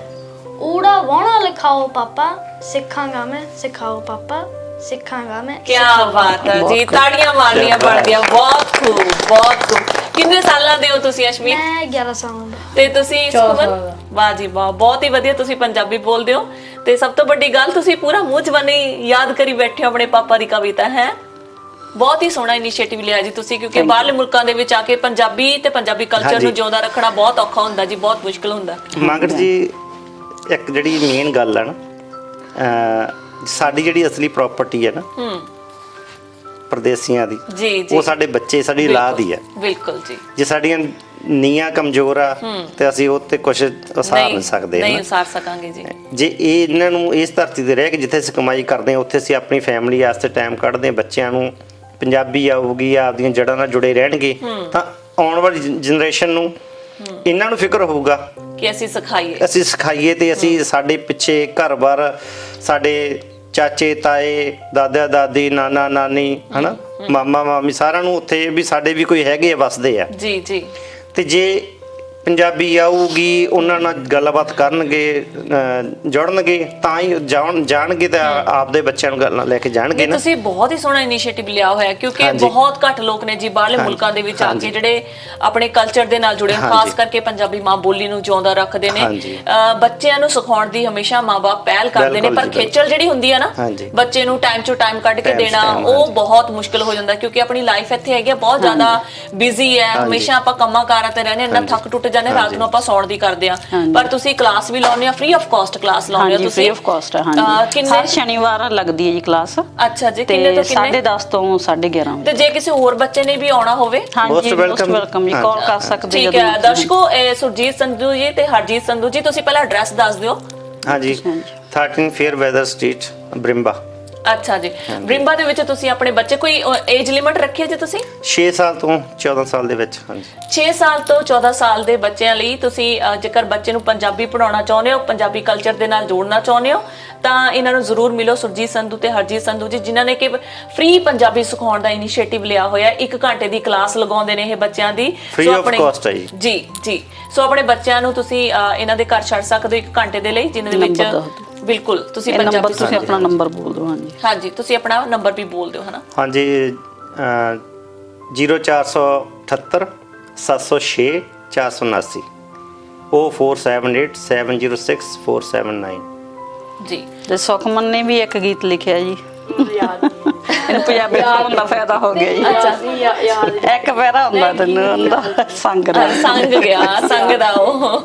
ਊੜਾ ਵਾਹੁਣਾ ਲਿਖਾਓ ਪਾਪਾ, ਸਿੱਖਾਂਗਾ ਮੈਂ ਸਿਖਾਓ ਪਾਪਾ, ਸਿੱਖਾਂਗਾ ਮੈਂ। ਕੀ ਬਾਤ ਹੈ ਜੀ, ਤਾੜੀਆਂ ਮਾਰਨੀਆਂ ਬਣਦੀਆਂ। ਬਹੁਤ ਖੂਬ, ਬਹੁਤ ਖੂਬ। ਕਿੰਨੇ ਸਾਲਾਂ ਦੇ ਹੋ ਤੁਸੀਂ ਅਸ਼ਮੀਤ? ਮੈਂ 11 ਸਾਲਾਂ ਦਾ। ਤੇ ਤੁਸੀਂ ਸੁਖਮਨ? ਵਾਹ ਜੀ ਵਾਹ, ਬਹੁਤ ਹੀ ਵਧੀਆ ਤੁਸੀਂ ਪੰਜਾਬੀ ਬੋਲਦੇ ਹੋ। ਤੇ ਸਭ ਤੋਂ ਵੱਡੀ ਗੱਲ, ਤੁਸੀਂ ਪੂਰਾ ਮੂੰਹ ਜ਼ਬਾਨੀ ਯਾਦ ਕਰੀ ਬੈਠੇ ਹੋ ਆਪਣੇ ਪਾਪਾ ਦੀ ਕਵਿਤਾ, ਹੈ। ਬਹੁਤ ਹੀ ਸੋਹਣਾ ਇਨੀਸ਼ੀਏਟਿਵ ਲਿਆ ਜੀ ਤੁਸੀਂ, ਕਿਉਂਕਿ ਬਾਹਰਲੇ ਮੁਲਕਾਂ ਦੇ ਵਿੱਚ ਆ ਕੇ ਪੰਜਾਬੀ ਤੇ ਪੰਜਾਬੀ ਕਲਚਰ ਨੂੰ ਜਿਉਂਦਾ ਰੱਖਣਾ ਬਹੁਤ ਔਖਾ ਹੁੰਦਾ ਜੀ, ਬਹੁਤ ਮੁਸ਼ਕਲ ਹੁੰਦਾ। ਮੰਗੜ ਜੀ, ਇੱਕ ਜਿਹੜੀ ਮੇਨ ਗੱਲ ਹੈ ਨਾ, ਸਾਡੀ ਜਿਹੜੀ ਅਸਲੀ ਪ੍ਰਾਪਰਟੀ ਹੈ ਨਾ ਪਰਦੇਸੀਆਂ ਦੀ, ਜੀ ਜੀ, ਉਹ ਸਾਡੇ ਬੱਚੇ, ਸਾਡੀ ਔਲਾਦ ਹੀ ਹੈ। ਬਿਲਕੁਲ ਜੀ। ਜੇ ਸਾਡੀਆਂ ਨੀਆਂ ਕਮਜ਼ੋਰ ਆ ਤੇ ਅਸੀਂ ਉਹ ਤੇ ਕੁਝ ਉਸਾਰ ਨਹੀਂ ਸਕਦੇ। ਨਹੀਂ ਉਸਾਰ ਸਕਾਂਗੇ ਜੀ। ਜੇ ਇਹ ਇਹਨਾਂ ਨੂੰ ਇਸ ਧਰਤੀ ਤੇ ਰਹਿ ਕੇ ਜਿੱਥੇ ਅਸੀਂ ਕਮਾਈ ਕਰਦੇ ਹਾਂ, ਉੱਥੇ ਅਸੀਂ ਆਪਣੀ ਫੈਮਿਲੀ ਵਾਸਤੇ ਟਾਈਮ ਕੱਢਦੇ ਹਾਂ, ਬੱਚਿਆਂ ਨੂੰ ਪੰਜਾਬੀ ਆਊਗੀ, ਆਪਦੀਆਂ ਜੜ੍ਹਾਂ ਨਾਲ ਜੁੜੇ ਰਹਿਣਗੇ, ਤਾਂ ਆਉਣ ਵਾਲੀ ਜਨਰੇਸ਼ਨ ਨੂੰ ਇਹਨਾਂ ਨੂੰ ਫਿਕਰ ਹੋਊਗਾ ਕਿ ਅਸੀਂ ਸਿਖਾਈਏ ਤੇ ਅਸੀਂ ਸਾਡੇ ਪਿੱਛੇ ਘਰ-ਬਾਰ, ਸਾਡੇ ਚਾਚੇ ਤਾਏ, ਦਾਦਾ ਦਾਦੀ, ਨਾਨਾ ਨਾਨੀ, ਹਨਾ, ਮਾਮਾ ਮਾਮੀ, ਸਾਰਿਆਂ ਨੂੰ ਉੱਥੇ ਵੀ ਸਾਡੇ ਵੀ ਕੋਈ ਹੈਗੇ ਆ, ਵਸਦੇ ਆ ਜੀ ਜੀ। ਤੇ ਜੇ ਪੰਜਾਬੀ ਆਊਗੀ, ਉਹਨਾਂ ਨਾਲ ਗੱਲਬਾਤ ਕਰਨਗੇ, ਜੁੜਨਗੇ, ਤਾਂ ਹੀ ਜਾਣਗੇ ਤੇ ਆਪਦੇ ਬੱਚਿਆਂ ਨੂੰ ਗੱਲਾਂ ਲੈ ਕੇ ਜਾਣਗੇ ਨਾ। ਤੁਸੀਂ ਬਹੁਤ ਹੀ ਸੋਹਣਾ ਇਨੀਸ਼ੀਏਟਿਵ ਲਿਆ ਹੋਇਆ, ਕਿਉਂਕਿ ਬਹੁਤ ਘੱਟ ਲੋਕ ਨੇ ਜੀ ਬਾਹਰਲੇ ਮੁਲਕਾਂ ਦੇ ਵਿੱਚ ਆ ਕੇ ਜਿਹੜੇ ਆਪਣੇ ਕਲਚਰ ਦੇ ਨਾਲ ਜੁੜੇ, ਖਾਸ ਕਰਕੇ ਪੰਜਾਬੀ ਮਾਂ ਬੋਲੀ ਨੂੰ ਜਿਉਂਦਾ ਰੱਖਦੇ ਨੇ। ਬੱਚਿਆਂ ਨੂੰ ਸਿਖਾਉਣ ਦੀ ਹਮੇਸ਼ਾ ਮਾਂ-ਬਾਪ ਪਹਿਲ ਕਰਦੇ ਨੇ, ਪਰ ਖੇਚਲ ਜਿਹੜੀ ਹੁੰਦੀ ਆ ਨਾ, ਬੱਚੇ ਨੂੰ ਟਾਈਮ ਚੋਂ ਟਾਈਮ ਕੱਢ ਕੇ ਦੇਣਾ, ਉਹ ਬਹੁਤ ਮੁਸ਼ਕਿਲ ਹੋ ਜਾਂਦਾ, ਕਿਉਂਕਿ ਆਪਣੀ ਲਾਈਫ ਇੱਥੇ ਹੈਗੀ ਬਹੁਤ ਜ਼ਿਆਦਾ ਬਿਜ਼ੀ ਹੈ, ਹਮੇਸ਼ਾ ਆਪਾਂ ਕੰਮਾਂ ਕਾਰਾਂ ਤੇ ਰਹਿੰਦੇ, ਇੰਨਾ ਥੱਕ ਟੁੱਟ ਜਾਂਦੇ, ਰਾਤ ਨੂੰ ਆਪਾਂ ਸੌਣ ਦੀ ਕਰਦੇ ਆ। ਪਰ ਤੁਸੀਂ ਕਲਾਸ ਵੀ ਲਾਉਂਦੇ ਆ, ਫ੍ਰੀ ਆਫ ਕਾਸਟ ਕਲਾਸ ਲਾਉਂਦੇ ਹੋ ਤੁਸੀਂ? ਫ੍ਰੀ ਆਫ ਕਾਸਟ ਹੈ, ਹਾਂਜੀ। ਹਰ ਸ਼ਨੀਵਾਰ ਲੱਗਦੀ ਹੈ ਜੀ ਕਲਾਸ। ਅੱਛਾ ਜੀ, ਕਿੰਨੇ ਤੋਂ ਕਿੰਨੇ? 10:30 ਤੋਂ 11:30। ਤੇ ਜੇ ਕਿਸੇ ਹੋਰ ਬੱਚੇ ਨੇ ਵੀ ਆਉਣਾ ਹੋਵੇ? ਹਾਂਜੀ, ਮੋਸਟ ਵੈਲਕਮ ਜੀ, ਕਾਲ ਕਰ ਸਕਦੇ ਠੀਕ ਹੈ। ਦਰਸ਼ਕੋ, ਇਹ ਸੁਰਜੀਤ ਸੰਧੂ ਜੀ ਤੇ ਹਰਜੀਤ ਸੰਧੂ ਜੀ, ਤੁਸੀਂ ਪਹਿਲਾਂ ਐਡਰੈਸ ਦੱਸ ਦਿਓ। ਹਾਂਜੀ, 13 ਫੇਅਰ ਵੈਦਰ ਸਟਰੀਟ, ਬ੍ਰਿੰਬਾ। ਅੱਛਾ ਜੀ, ਬ੍ਰਿੰਬਾ ਦੇ ਵਿੱਚ ਤੁਸੀਂ ਆਪਣੇ ਬੱਚੇ, ਕੋਈ ਏਜ ਲਿਮਿਟ ਰੱਖੀ ਹੈ ਜੀ ਤੁਸੀਂ? 6 ਸਾਲ ਤੋਂ 14 ਸਾਲ ਦੇ ਵਿੱਚ। ਹਾਂਜੀ, 6 ਸਾਲ ਤੋਂ 14 ਸਾਲ ਦੇ ਬੱਚਿਆਂ ਲਈ ਤੁਸੀਂ ਜੇਕਰ ਬੱਚੇ ਨੂੰ ਪੰਜਾਬੀ ਪੜਾਉਣਾ ਚਾਹੁੰਦੇ ਹੋ, ਪੰਜਾਬੀ ਕਲਚਰ ਦੇ ਨਾਲ ਜੋੜਨਾ ਚਾਹੁੰਦੇ ਹੋ, ਤਾਂ ਇਹਨਾਂ ਨੂੰ ਜ਼ਰੂਰ ਮਿਲੋ, ਸੁਰਜੀਤ ਸੰਧੂ ਤੇ ਹਰਜੀਤ ਸੰਧੂ ਜੀ, ਜਿਨ੍ਹਾਂ ਨੇ ਕਿ ਫ੍ਰੀ ਪੰਜਾਬੀ ਸਿਖਾਉਣ ਦਾ ਇਨੀਸ਼ੀਏਟਿਵ ਲਿਆ ਹੋਇਆ। 1 ਘੰਟੇ ਦੀ ਕਲਾਸ ਲਗਾਉਂਦੇ ਨੇ ਇਹ ਬੱਚਿਆਂ ਦੀ, ਫ੍ਰੀ ਆਫ ਕਾਸਟ ਹੈ ਜੀ ਜੀ। ਸੋ ਆਪਣੇ ਬੱਚਿਆਂ ਨੂੰ ਤੁਸੀਂ ਇਹਨਾਂ ਦੇ ਘਰ ਛੱਡ ਸਕਦੇ ਹੋ 1 ਘੰਟੇ ਦੇ ਲਈ, ਜਿਨ੍ਹਾਂ ਦੇ ਵਿੱਚ ਬਿਲਕੁਲ ਤੁਸੀਂ ਪੰਜਾਬੀ, ਤੁਸੀਂ ਆਪਣਾ ਨੰਬਰ ਬੋਲ ਦਿਓ। ਹਾਂਜੀ ਹਾਂਜੀ, ਤੁਸੀਂ ਆਪਣਾ ਨੰਬਰ ਵੀ ਬੋਲ ਦਿਓ, ਹਨਾ। ਹਾਂਜੀ, 0478 706 479, 0478706479 ਜੀ। ਤੇ ਸੁਖਮਨ ਨੇ ਵੀ ਇੱਕ ਗੀਤ ਲਿਖਿਆ ਜੀ, ਇਹਨੂੰ ਪੰਜਾਬੀ ਸੁਣਨ ਦਾ ਫਾਇਦਾ ਹੋ ਗਿਆ ਜੀ। ਅੱਛਾ, ਇੱਕ ਪੈਰਾ ਹੁੰਦਾ ਤੈਨੂੰ ਉਹਦਾ ਸੰਗ ਦਾ ਸੰਗ ਗਿਆ, ਸੰਗ ਦਾ ਉਹ।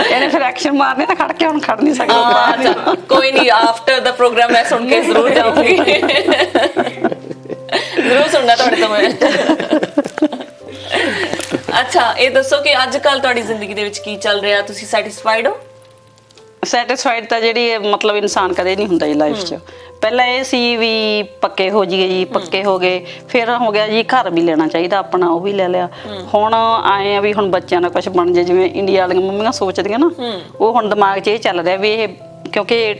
ਇਹਨੇ ਫਿਰ ਐਕਸ਼ਨ ਮਾਰਨੇ ਤਾਂ ਖੜ ਕੇ ਹੁਣ ਖੜ ਨਹੀਂ ਸਕਦਾ ਹਾਂ ਚੱਲ, ਕੋਈ ਨਹੀਂ, ਆਫਟਰ ਦਾ ਪ੍ਰੋਗਰਾਮ ਮੈਂ ਸੁਣ ਕੇ ਜ਼ਰੂਰ ਜਾਊਂਗੀ। ਜ਼ਰੂਰ ਸੁਣਨਾ ਤੁਹਾਡੇ ਤੋਂ ਮੈਂ। ਅੱਛਾ, ਇਹ ਦੱਸੋ ਕਿ ਅੱਜ ਕੱਲ ਤੁਹਾਡੀ ਜ਼ਿੰਦਗੀ ਦੇ ਵਿੱਚ ਕੀ ਚੱਲ ਰਿਹਾ, ਤੁਸੀਂ ਸੈਟੀਸਫਾਈਡ ਹੋ? ਸੈਟੀਸਫਾਈਡ ਤਾਂ ਜਿਹੜੀ ਮਤਲਬ ਇਨਸਾਨ ਕਦੇ ਨਹੀਂ ਹੁੰਦਾ ਜੀ ਲਾਈਫ 'ਚ। ਪਹਿਲਾਂ ਇਹ ਸੀ ਵੀ ਪੱਕੇ ਹੋ ਜਾਈਏ ਜੀ, ਪੱਕੇ ਹੋ ਗਏ, ਫਿਰ ਹੋ ਗਿਆ ਜੀ ਘਰ ਵੀ ਲੈਣਾ ਚਾਹੀਦਾ ਆਪਣਾ, ਉਹ ਵੀ ਲੈ ਲਿਆ। ਹੁਣ ਆਏ ਆ ਵੀ ਹੁਣ ਬੱਚਿਆਂ ਦਾ ਕੁਝ ਬਣ ਜਾਏ, ਜਿਵੇਂ ਇੰਡੀਆ ਵਾਲੀਆਂ ਮੰਮੀਆਂ ਸੋਚਦੀਆਂ ਨਾ, ਉਹ ਹੁਣ ਦਿਮਾਗ 'ਚ ਇਹ ਚੱਲ ਰਿਹਾ ਵੀ ਇਹ, ਕਿਉਂਕਿ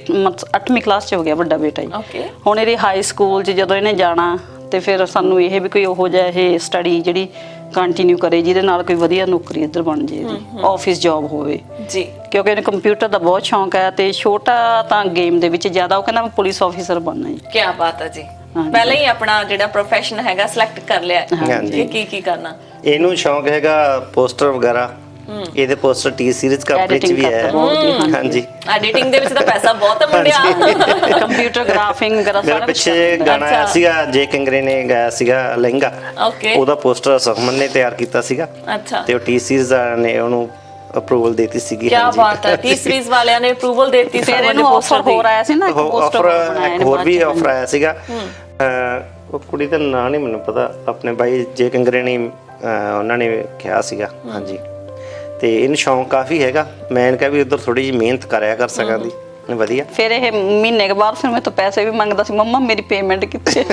8ਵੀਂ ਕਲਾਸ 'ਚ ਹੋ ਗਿਆ ਵੱਡਾ ਬੇਟਾ ਜੀ। ਓਕੇ। ਹੁਣ ਇਹਦੀ ਹਾਈ ਸਕੂਲ 'ਚ ਜਦੋਂ ਇਹਨੇ ਜਾਣਾ ਤੇ ਫਿਰ ਸਾਨੂੰ ਇਹ ਵੀ ਕੋਈ ਉਹੋ ਜਿਹਾ ਇਹ ਸਟੱਡੀ ਜਿਹੜੀ ਕੰਟੀਨਿਊ ਕਰੇ ਜਿਹਦੇ ਨਾਲ ਕੋਈ ਵਧੀਆ ਨੌਕਰੀ ਇੱਧਰ ਬਣ ਜੇ, ਆਫਿਸ ਜੌਬ ਹੋਵੇ ਜੀ। ਕਿਉਂਕਿ ਇਹਨੂੰ ਕੰਪਿਊਟਰ ਦਾ ਬਹੁਤ ਸ਼ੌਂਕ ਹੈ ਤੇ ਛੋਟਾ ਤਾਂ ਗੇਮ ਦੇ ਵਿੱਚ ਜ਼ਿਆਦਾ, ਉਹ ਕਹਿੰਦਾ ਮੈਂ ਪੁਲਿਸ ਆਫੀਸਰ ਬਣਨਾ ਜੀ। ਕੀ ਬਾਤ ਹੈ ਜੀ, ਹਾਂਜੀ। ਪਹਿਲਾਂ ਹੀ ਆਪਣਾ ਜਿਹੜਾ ਪ੍ਰੋਫੈਸ਼ਨ ਹੈਗਾ ਸਿਲੈਕਟ ਕਰ ਲਿਆ ਹਾਂਜੀ। ਕਿ ਕੀ ਕਰਨਾ। ਇਹਨੂੰ ਸ਼ੌਂਕ ਹੈਗਾ ਪੋਸਟਰ ਵਗੈਰਾ, ਇਹਦੇ ਪੋਸਟਰ ਟੀ ਸੀਰੀਜ਼ ਕੰਪਨੀ ਚ ਵੀ ਹੈ। ਹਾਂਜੀ, ਐਡੀਟਿੰਗ ਦੇ ਵਿੱਚ ਤਾਂ ਪੈਸਾ ਬਹੁਤ ਹੈ ਮੁੰਡਿਆ। ਕੰਪਿਊਟਰ ਗ੍ਰਾਫਿੰਗ ਵਗੈਰਾ ਮੇਰੇ ਸਾਰਾ ਪਿੱਛੇ ਗਾਣਾ ਆਇਆ ਸੀਗਾ, ਜੇ ਕਿੰਗਰੇ ਨੇ ਗਾਇਆ ਸੀਗਾ ਲਹਿੰਗਾ, ਓਕੇ। ਉਹਦਾ ਪੋਸਟਰ ਸੁਖਮਨ ਨੇ ਤਿਆਰ ਕੀਤਾ ਸੀਗਾ ਅੱਛਾ, ਤੇ ਉਹ ਟੀ ਸੀਰੀਜ਼ ਨੇ ਉਹਨੂੰ ਅਪਰੂਵਲ ਦੇਤੀ ਸੀਗੀ। ਕੀ ਬਾਤ ਹੈ, ਟੀ ਸੀਰੀਜ਼ ਵਾਲਿਆਂ ਨੇ ਅਪਰੂਵਲ ਦਿੱਤੀ ਸੀ। ਫਿਰ ਇਹਨੂੰ ਆਫਰ ਹੋਰ ਆਇਆ ਸੀ ਨਾ, ਇੱਕ ਪੋਸਟਰ ਬਣਾਇਆ ਇਹਨੇ ਹੋਰ ਵੀ ਆਫਰ ਆਇਆ ਸੀਗਾ। ਉਹ ਕੁੜੀ ਦਾ ਨਾਂ ਨਹੀਂ ਮੈਨੂੰ ਪਤਾ, ਆਪਣੇ ਬਾਈ ਜੇ ਕਿੰਗਰੇ ਨੇ ਉਹਨਾਂ ਨੇ ਕਿਹਾ ਸੀਗਾ। ਹਾਂਜੀ, ਤੇ ਇਹਨੂੰ ਸ਼ੌਂਕ ਕਾਫੀ ਹੈਗਾ। ਮੈਂ ਇਹਨੂੰ ਕਿਹਾ ਵੀ ਉਧਰ ਥੋੜੀ ਜਿਹੀ ਮਿਹਨਤ ਕਰਿਆ ਕਰ ਸਕਾਂਦੀ। ਵਧੀਆ। ਫਿਰ ਇਹ ਮਹੀਨੇ ਕੇ ਬਾਅਦ ਫਿਰ ਮੇਰੇ ਤੋਂ ਪੈਸੇ ਵੀ ਮੰਗਦਾ ਸੀ, ਮੰਮਾ ਮੇਰੀ ਪੇਮੈਂਟ ਕਿੱਥੇ?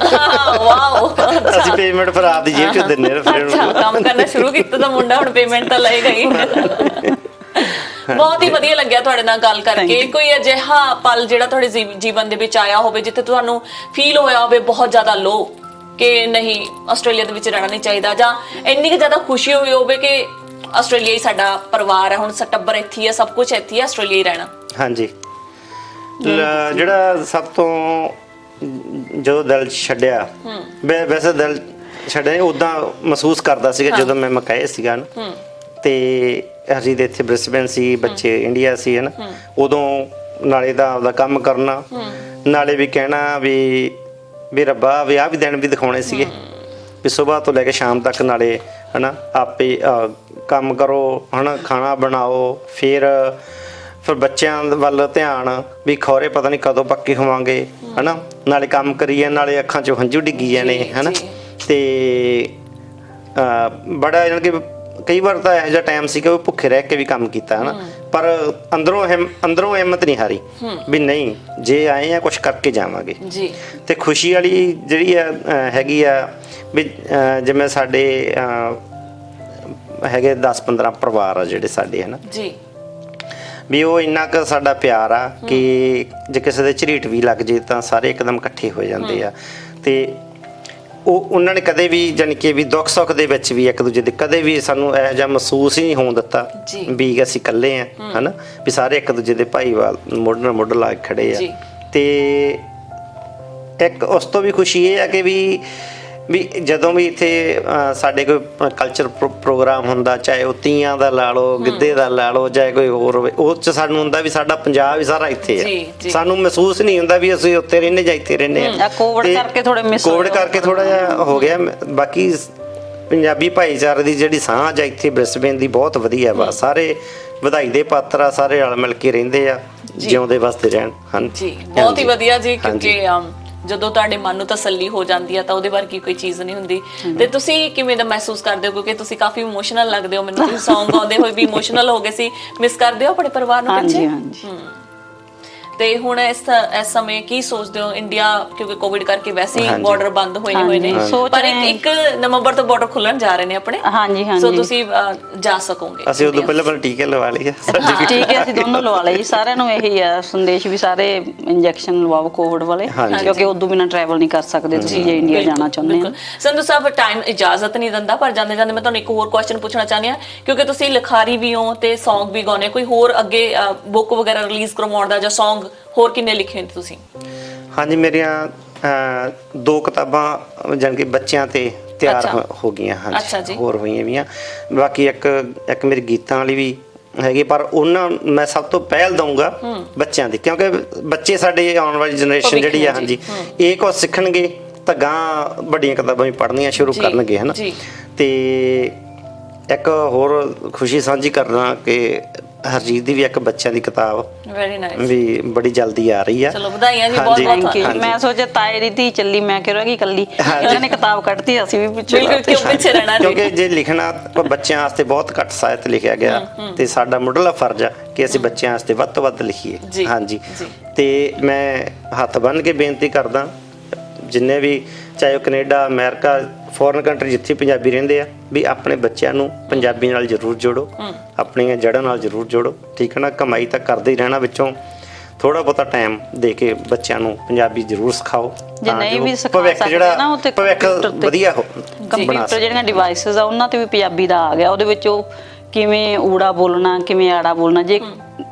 ਵਾਓ, ਅਸੀਂ ਪੇਮੈਂਟ ਫਿਰ ਆਪਦੀ ਜੇਬ ਚੋਂ ਦਿੰਨੇ ਆ ਫਿਰ ਅੱਛਾ, ਕੰਮ ਕਰਨਾ ਸ਼ੁਰੂ ਕੀਤਾ ਤਾਂ ਮੁੰਡਾ ਹੁਣ ਪੇਮੈਂਟ ਤਾਂ ਲਏਗਾ ਹੀ। ਬਹੁਤ ਹੀ ਵਧੀਆ ਲੱਗਿਆ ਤੁਹਾਡੇ ਨਾਲ ਗੱਲ ਕਰਕੇ। ਕੋਈ ਅਜਿਹਾ ਪਲ ਜਿਹੜਾ ਤੁਹਾਡੇ ਜੀਵਨ ਦੇ ਵਿੱਚ ਆਇਆ ਹੋਵੇ ਜਿੱਥੇ ਤੁਹਾਨੂੰ ਫੀਲ ਹੋਇਆ ਹੋਵੇ ਬਹੁਤ ਜ਼ਿਆਦਾ ਲੋ ਕਿ ਨਹੀਂ ਆਸਟ੍ਰੇਲੀਆ ਦੇ ਵਿੱਚ ਰਹਿਣਾ ਨਹੀਂ ਚਾਹੀਦਾ, ਜਾਂ ਇੰਨੀ ਕਿ ਜ਼ਿਆਦਾ ਖੁਸ਼ੀ ਹੋਈ ਹੋਵੇ ਕਿ ਆਸਟ੍ਰੇਲੀਆ ਹੀ ਸਾਡਾ ਪਰਿਵਾਰ ਹੈ, ਹੁਣ ਟੱਬਰ ਇੱਥੇ ਹੈ, ਸਭ ਕੁਝ ਇੱਥੇ ਹੈ, ਆਸਟ੍ਰੇਲੀਆ ਹੀ ਰਹਿਣਾ? ਹਾਂਜੀ, ਜਿਹੜਾ ਸਭ ਤੋਂ ਜਦੋਂ ਦਿਲ ਛੱਡਿਆ, ਵੈਸੇ ਦਿਲ ਛੱਡਿਆ ਉਦਾਂ ਮਹਿਸੂਸ ਕਰਦਾ ਸੀਗਾ ਜਦੋਂ ਮੈਂ ਮਕਾਏ ਸੀਗਾ ਨਾ, ਤੇ ਅਸੀਂ ਦੇ ਇੱਥੇ ਬ੍ਰਿਸਬੇਨ ਸੀ, ਬੱਚੇ ਇੰਡੀਆ ਸੀ ਹੈ ਨਾ, ਉਦੋਂ ਨਾਲੇ ਦਾ ਆਪਦਾ ਕੰਮ ਕਰਨਾ, ਨਾਲੇ ਵੀ ਕਹਿਣਾ ਵੀ ਰੱਬਾ ਵੀ ਆਹ ਵੀ ਦਿਨ ਵੀ ਦਿਖਾਉਣੇ ਸੀਗੇ ਵੀ ਸਵੇਰ ਤੋਂ ਲੈ ਕੇ ਸ਼ਾਮ ਤੱਕ, ਨਾਲੇ ਹਨਾ ਆਪੇ ਕੰਮ ਕਰੋ ਹਨਾ, ਖਾਣਾ ਬਣਾਓ, ਫਿਰ ਬੱਚਿਆਂ ਵੱਲ ਧਿਆਨ ਵੀ ਖੌਰੇ ਪਤਾ ਨਹੀਂ ਕਦੋਂ ਪੱਕੇ ਹੋਵਾਂਗੇ ਹਨਾ, ਨਾਲੇ ਕੰਮ ਕਰੀਏ ਨਾਲੇ ਅੱਖਾਂ 'ਚੋਂ ਹੰਝੂ ਡਿੱਗੀ ਜਾਣੇ ਹਨਾ। ਤੇ ਬੜਾ ਜਾਣੀ ਕਿ ਕਈ ਵਾਰ ਤਾਂ ਇਹੋ ਜਿਹਾ ਟਾਈਮ ਸੀ ਕਿ ਉਹ ਭੁੱਖੇ ਰਹਿ ਕੇ ਵੀ ਕੰਮ ਕੀਤਾ ਹਨਾ, ਪਰ ਅੰਦਰੋਂ ਹਿੰਮਤ ਨਹੀਂ ਹਾਰੀ ਵੀ ਨਹੀਂ ਜੇ ਆਏ ਆ ਕੁਛ ਕਰਕੇ ਜਾਵਾਂਗੇ ਜੀ। ਤੇ ਖੁਸ਼ੀ ਵਾਲੀ ਜਿਹੜੀ ਆ ਹੈਗੀ ਆ ਵੀ ਜਿਵੇਂ ਸਾਡੇ ਹੈਗੇ 10-15 ਪਰਿਵਾਰ ਆ ਜਿਹੜੇ ਸਾਡੇ ਹਨਾ ਜੀ, ਵੀ ਉਹ ਇੰਨਾ ਕੁ ਸਾਡਾ ਪਿਆਰ ਆ ਕਿ ਜੇ ਕਿਸੇ ਦੇ ਝਰੀਟ ਵੀ ਲੱਗ ਜੇ ਤਾਂ ਸਾਰੇ ਇੱਕਦਮ ਇਕੱਠੇ ਹੋ ਜਾਂਦੇ ਆ। ਤੇ ਉਹਨਾਂ ਨੇ ਕਦੇ ਵੀ ਜਾਣੀ ਕਿ ਵੀ ਦੁੱਖ ਸੁੱਖ ਦੇ ਵਿੱਚ ਵੀ ਇੱਕ ਦੂਜੇ ਦੇ ਕਦੇ ਵੀ ਸਾਨੂੰ ਇਹੋ ਜਿਹਾ ਮਹਿਸੂਸ ਹੀ ਨਹੀਂ ਹੋਣ ਦਿੱਤਾ ਵੀ ਅਸੀਂ ਇਕੱਲੇ ਆ ਹਨਾ, ਵੀ ਸਾਰੇ ਇੱਕ ਦੂਜੇ ਦੇ ਭਾਈਵਾਲ ਮੋਢੇ ਨਾਲ ਮੋਢਾ ਲਾ ਕੇ ਖੜੇ ਆ। ਤੇ ਇੱਕ ਉਸ ਤੋਂ ਵੀ ਖੁਸ਼ੀ ਇਹ ਆ ਕਿ ਵੀ ਜਦੋਂ ਵੀ ਇੱਥੇ ਸਾਡੇ ਕੋਈ ਕਲਚਰ ਪ੍ਰੋਗਰਾਮ ਹੁੰਦਾ, ਚਾਹੇ ਉਹ ਤੀਆਂ ਦਾ ਲਾ ਲਓ, ਗਿੱਧੇ ਦਾ ਲਾ ਲਓ, ਚਾਹੇ ਕੋਈ ਹੋਰ ਹੋਵੇ, ਉਹ 'ਚ ਸਾਨੂੰ ਹੁੰਦਾ ਵੀ ਸਾਡਾ ਪੰਜਾਬ ਹੀ ਸਾਰਾ ਇੱਥੇ ਆ। ਸਾਨੂੰ ਮਹਿਸੂਸ ਨਹੀਂ ਹੁੰਦਾ ਵੀ ਅਸੀਂ ਉੱਥੇ ਰਹਿੰਦੇ ਜਾਂ ਇੱਥੇ ਰਹਿੰਦੇ ਆ। ਕੋਵਿਡ ਕਰਕੇ ਥੋੜਾ ਜਿਹਾ ਹੋ ਗਿਆ। ਬਾਕੀ ਪੰਜਾਬੀ ਭਾਈਚਾਰੇ ਦੀ ਜਿਹੜੀ ਸਾਂਝ ਆ ਇੱਥੇ ਬ੍ਰਿਸਬੇਨ ਦੀ ਬਹੁਤ ਵਧੀਆ ਵਾ, ਸਾਰੇ ਵਧਾਈ ਦੇ ਪਾਤਰ ਆ, ਸਾਰੇ ਰਲ ਮਿਲ ਕੇ ਰਹਿੰਦੇ ਆ, ਜਿਉਂਦੇ ਵਸਦੇ ਰਹਿਣ। ਹਾਂਜੀ, ਬਹੁਤ ਹੀ ਵਧੀਆ ਜੀ। ਕਿਉਂਕਿ ਜਦੋਂ ਤੁਹਾਡੇ ਮਨ ਨੂੰ ਤਸੱਲੀ ਹੋ ਜਾਂਦੀ ਆ ਤਾਂ ਉਹਦੇ ਵਰਗੀ ਕੋਈ ਚੀਜ਼ ਨਹੀਂ ਹੁੰਦੀ। ਤੇ ਤੁਸੀਂ ਕਿਵੇਂ ਦਾ ਮਹਿਸੂਸ ਕਰਦੇ ਹੋ, ਕਿਉਂਕਿ ਤੁਸੀਂ ਕਾਫੀ ਇਮੋਸ਼ਨਲ ਲੱਗਦੇ ਹੋ ਮੈਨੂੰ, ਤੁਸੀਂ Song ਗਾਉਂਦੇ ਹੋਏ ਵੀ ਇਮੋਸ਼ਨਲ ਹੋ ਗਏ ਸੀ, ਮਿਸ ਕਰਦੇ ਹੋ ਆਪਣੇ ਪਰਿਵਾਰ ਨੂੰ ਪਿੱਛੇ? ਹਾਂਜੀ। ਤੇ ਹੁਣ ਇਸ ਸਮੇਂ ਕੀ ਸੋਚਦੇ ਹੋ? ਇੰਡੀਆ ਕਿਉਂਕਿ ਕੋਵਿਡ ਕਰਕੇ ਵੈਸੇ ਹੀ ਬਾਰਡਰ ਬੰਦ ਹੋਏ ਨੇ, ਪਰ ਇੱਕ ਨਵੰਬਰ ਤੋਂ ਬਾਰਡਰ ਖੁੱਲਣ ਜਾ ਰਹੇ ਨੇ ਆਪਣੇ। ਹਾਂਜੀ ਹਾਂਜੀ, ਸੋ ਤੁਸੀਂ ਜਾ ਸਕੋਗੇ। ਅਸੀਂ ਉਦੋਂ ਪਹਿਲਾਂ ਟੀਕੇ ਲਵਾ ਲਏ। ਠੀਕ ਹੈ, ਅਸੀਂ ਦੋਨੋਂ ਲਵਾ ਲਏ ਜੀ। ਸਾਰਿਆਂ ਨੂੰ ਇਹੀ ਆ ਸੰਦੇਸ਼ ਵੀ ਸਾਰੇ ਇੰਜੈਕਸ਼ਨ ਲਵਾਓ ਕੋਵਿਡ ਵਾਲੇ, ਕਿਉਂਕਿ ਉਦੋਂ ਬਿਨਾਂ ਟਰੈਵਲ ਨਹੀਂ ਕਰ ਸਕਦੇ ਤੁਸੀਂ ਜੇ ਇੰਡੀਆ ਜਾਣਾ ਚਾਹੁੰਦੇ ਹੋ। ਸੰਧੂ ਸਾਹਿਬ ਟਾਈਮ ਇਜਾਜ਼ਤ ਨਹੀਂ ਦਿੰਦਾ, ਪਰ ਜਾਂਦੇ ਜਾਂਦੇ ਮੈਂ ਤੁਹਾਨੂੰ ਇੱਕ ਹੋਰ ਕੁਐਸਚਨ ਪੁੱਛਣਾ ਚਾਹੁੰਦੀ ਹਾਂ, ਕਿਉਂਕਿ ਤੁਸੀਂ ਲਿਖਾਰੀ ਵੀ ਹੋ ਤੇ Song ਵੀ ਗਾਉਂਦੇ, ਕੋਈ ਹੋਰ ਅੱਗੇ ਬੁੱਕ ਵਗੈਰਾ ਰਿਲੀਜ਼ ਕਰਵਾਉਣ ਦਾ ਜਾਂ Song ਹੋਰ ਕਿੰਨੇ ਲਿਖੇ ਨੇ ਤੁਸੀਂ? ਹਾਂਜੀ, ਮੇਰੀਆਂ 2 ਕਿਤਾਬਾਂ ਜਾਣੀ ਕਿ ਬੱਚਿਆਂ ਤੇ ਤਿਆਰ ਹੋ ਗਈਆਂ। ਹਾਂਜੀ, ਹੋਰ ਹੋਈਆਂ ਵੀ ਆ। ਬਾਕੀ ਇੱਕ ਮੇਰੀ ਗੀਤਾਂ ਵਾਲੀ ਵੀ ਹੈਗੀ, ਪਰ ਉਹਨਾਂ ਮੈਂ ਸਭ ਤੋਂ ਪਹਿਲ ਦਊਂਗਾ ਬੱਚਿਆਂ ਦੀ, ਕਿਉਂਕਿ ਬੱਚੇ ਸਾਡੇ ਆਉਣ ਵਾਲੀ ਜਨਰੇਸ਼ਨ ਜਿਹੜੀ ਆ ਹਾਂਜੀ ਇਹ ਕੁਝ ਸਿੱਖਣਗੇ ਤਾਂ ਗਾਂ ਵੱਡੀਆਂ ਕਿਤਾਬਾਂ ਵੀ ਪੜ੍ਹਨੀਆਂ ਸ਼ੁਰੂ ਕਰਨਗੇ ਹਨਾ। ਤੇ ਇੱਕ ਹੋਰ ਖੁਸ਼ੀ ਸਾਂਝੀ ਕਰਨਾ ਕਿ ਹਰਜੀਤ ਦੀ ਵੀ ਇੱਕ ਬੱਚਿਆਂ ਦੀ ਕਿਤਾਬ ਵੈਰੀ ਨਾਈਸ। ਵੀ ਬੜੀ ਜਲਦੀ ਆ ਰਹੀ ਆ। ਚਲੋ ਵਧਾਈਆਂ ਜੀ ਬਹੁਤ ਹਾਂਜੀ, ਬਹੁਤ ਥੈਂਕ ਯੂ। ਤੁਹਾਨੂੰ। ਮੈਂ ਸੋਚਿਆ ਤਾਏ ਦੀ ਧੀ ਚੱਲੀ, ਮੈਂ ਕਿਹਾ ਕਿ ਇਕੱਲੀ ਇਹਨਾਂ ਨੇ ਕਿਤਾਬ ਕੱਢਤੀ, ਅਸੀਂ ਵੀ ਪਿੱਛੇ ਬਿਲਕੁਲ, ਕਿਉਂ ਪਿੱਛੇ ਰਹਿਣਾ ਜੀ। ਕਿਉਂਕਿ ਜੇ ਲਿਖਣਾ ਬੱਚਿਆਂ ਵਾਸਤੇ ਬਹੁਤ ਘੱਟ ਸਾਹਿਤ ਲਿਖਿਆ ਗਿਆ ਤੇ ਸਾਡਾ ਮੁੱਢਲਾ ਫਰਜ਼ ਆ ਕਿ ਅਸੀਂ ਬੱਚਿਆਂ ਵਾਸਤੇ ਵੱਧ ਤੋਂ ਵੱਧ ਲਿਖੀਏ। ਜੀ, ਹਾਂਜੀ ਜੀ। ਤੇ ਮੈਂ ਹੱਥ ਬੰਨ੍ਹ ਕੇ ਬੇਨਤੀ ਕਰਦਾ ਜਿੰਨੇ ਵੀ, ਚਾਹੇ ਉਹ ਕੈਨੇਡਾ, ਅਮਰੀਕਾ, ਫੋਰਨ ਕੰਟਰੀ, ਜਿੱਥੇ ਪੰਜਾਬੀ ਰਹਿੰਦੇ ਆ, ਵੀ ਆਪਣੇ ਬੱਚਿਆਂ ਨੂੰ ਪੰਜਾਬੀ ਨਾਲ ਜ਼ਰੂਰ ਜੋੜੋ, ਆਪਣੀਆਂ ਜੜ੍ਹਾਂ ਨਾਲ ਜ਼ਰੂਰ ਜੋੜੋ। ਠੀਕ ਹੈ ਨਾ, ਕਮਾਈ ਤਾਂ ਕਰਦੇ ਹੀ ਰਹਿਣਾ, ਵਿੱਚੋਂ ਥੋੜਾ ਬਹੁਤਾ ਟਾਈਮ ਦੇ ਕੇ ਬੱਚਿਆਂ ਨੂੰ ਪੰਜਾਬੀ ਜ਼ਰੂਰ ਸਿਖਾਓ। ਜੇ ਤਾਂ ਨਹੀਂ ਜੋ ਵੀ ਸਿਖਾ ਭਵਿੱਖ ਸਕਦੇ ਜਿਹੜਾ ਨਾ, ਉਹ ਤੇ ਭਵਿੱਖ ਕੰਪਿਊਟਰ ਤੇ- ਵਧੀਆ ਹੋ ਕੰਪਿਊਟਰ ਜਿਹੜੀਆਂ ਡਿਵਾਈਸਸ ਆ ਉਹਨਾਂ ਤੇ ਵੀ ਪੰਜਾਬੀ ਦਾ ਆ ਗਿਆ। ਉਹਦੇ ਵਿੱਚ ਉਹ ਕਿਵੇਂ ਊੜਾ ਬੋਲਣਾ, ਕਿਵੇਂ ਆੜਾ ਬੋਲਣਾ। ਜੇ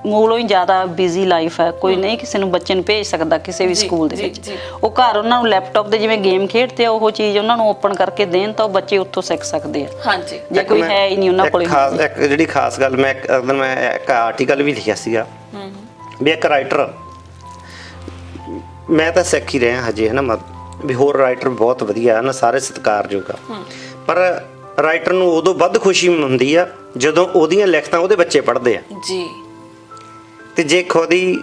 ਮੂਲੋਂ ਹੀ ਜ਼ਿਆਦਾ ਬਿਜ਼ੀ ਲਾਈਫ ਹੈ, ਕੋਈ ਨਹੀਂ ਕਿਸੇ ਨੂੰ ਬੱਚੇ ਨੂੰ ਭੇਜ ਸਕਦਾ ਕਿਸੇ ਵੀ ਸਕੂਲ ਦੇ ਵਿੱਚ, ਉਹ ਘਰ ਉਹਨਾਂ ਨੂੰ ਲੈਪਟਾਪ ਤੇ ਜਿਵੇਂ ਗੇਮ ਖੇਡਦੇ ਆ, ਉਹ ਚੀਜ਼ ਉਹਨਾਂ ਨੂੰ ਓਪਨ ਕਰਕੇ ਦੇਣ ਤਾਂ ਉਹ ਬੱਚੇ ਉੱਥੋਂ ਸਿੱਖ ਸਕਦੇ ਆ। ਹਾਂਜੀ। ਜੇ ਕੋਈ ਹੈ ਹੀ ਨਹੀਂ ਉਹਨਾਂ ਕੋਲ। ਇੱਕ ਜਿਹੜੀ ਖਾਸ ਗੱਲ, ਮੈਂ ਇੱਕ ਆਰਟੀਕਲ ਵੀ ਲਿਖਿਆ ਸੀਗਾ ਵੀ ਇੱਕ ਰਾਈਟਰ, ਮੈਂ ਤਾਂ ਸਿੱਖ ਹੀ ਰਿਹਾ ਹਜੇ, ਹੈ ਨਾ, ਵੀ ਹੋਰ ਰਾਈਟਰ ਬਹੁਤ ਵਧੀਆ ਹਨ, ਸਾਰੇ ਸਤਿਕਾਰਯੋਗ ਆ, ਪਰ ਰਾਈਟਰ ਨੂੰ ਉਦੋਂ ਵੱਧ ਖੁਸ਼ੀ ਹੁੰਦੀ ਆ ਜਦੋਂ ਉਹਦੀਆਂ ਲਿਖਤਾਂ ਉਹਦੇ ਬੱਚੇ ਪੜ੍ਹਦੇ ਆ ਜੀ। ਤੇ ਜੇ ਖੁਦ ਹੀ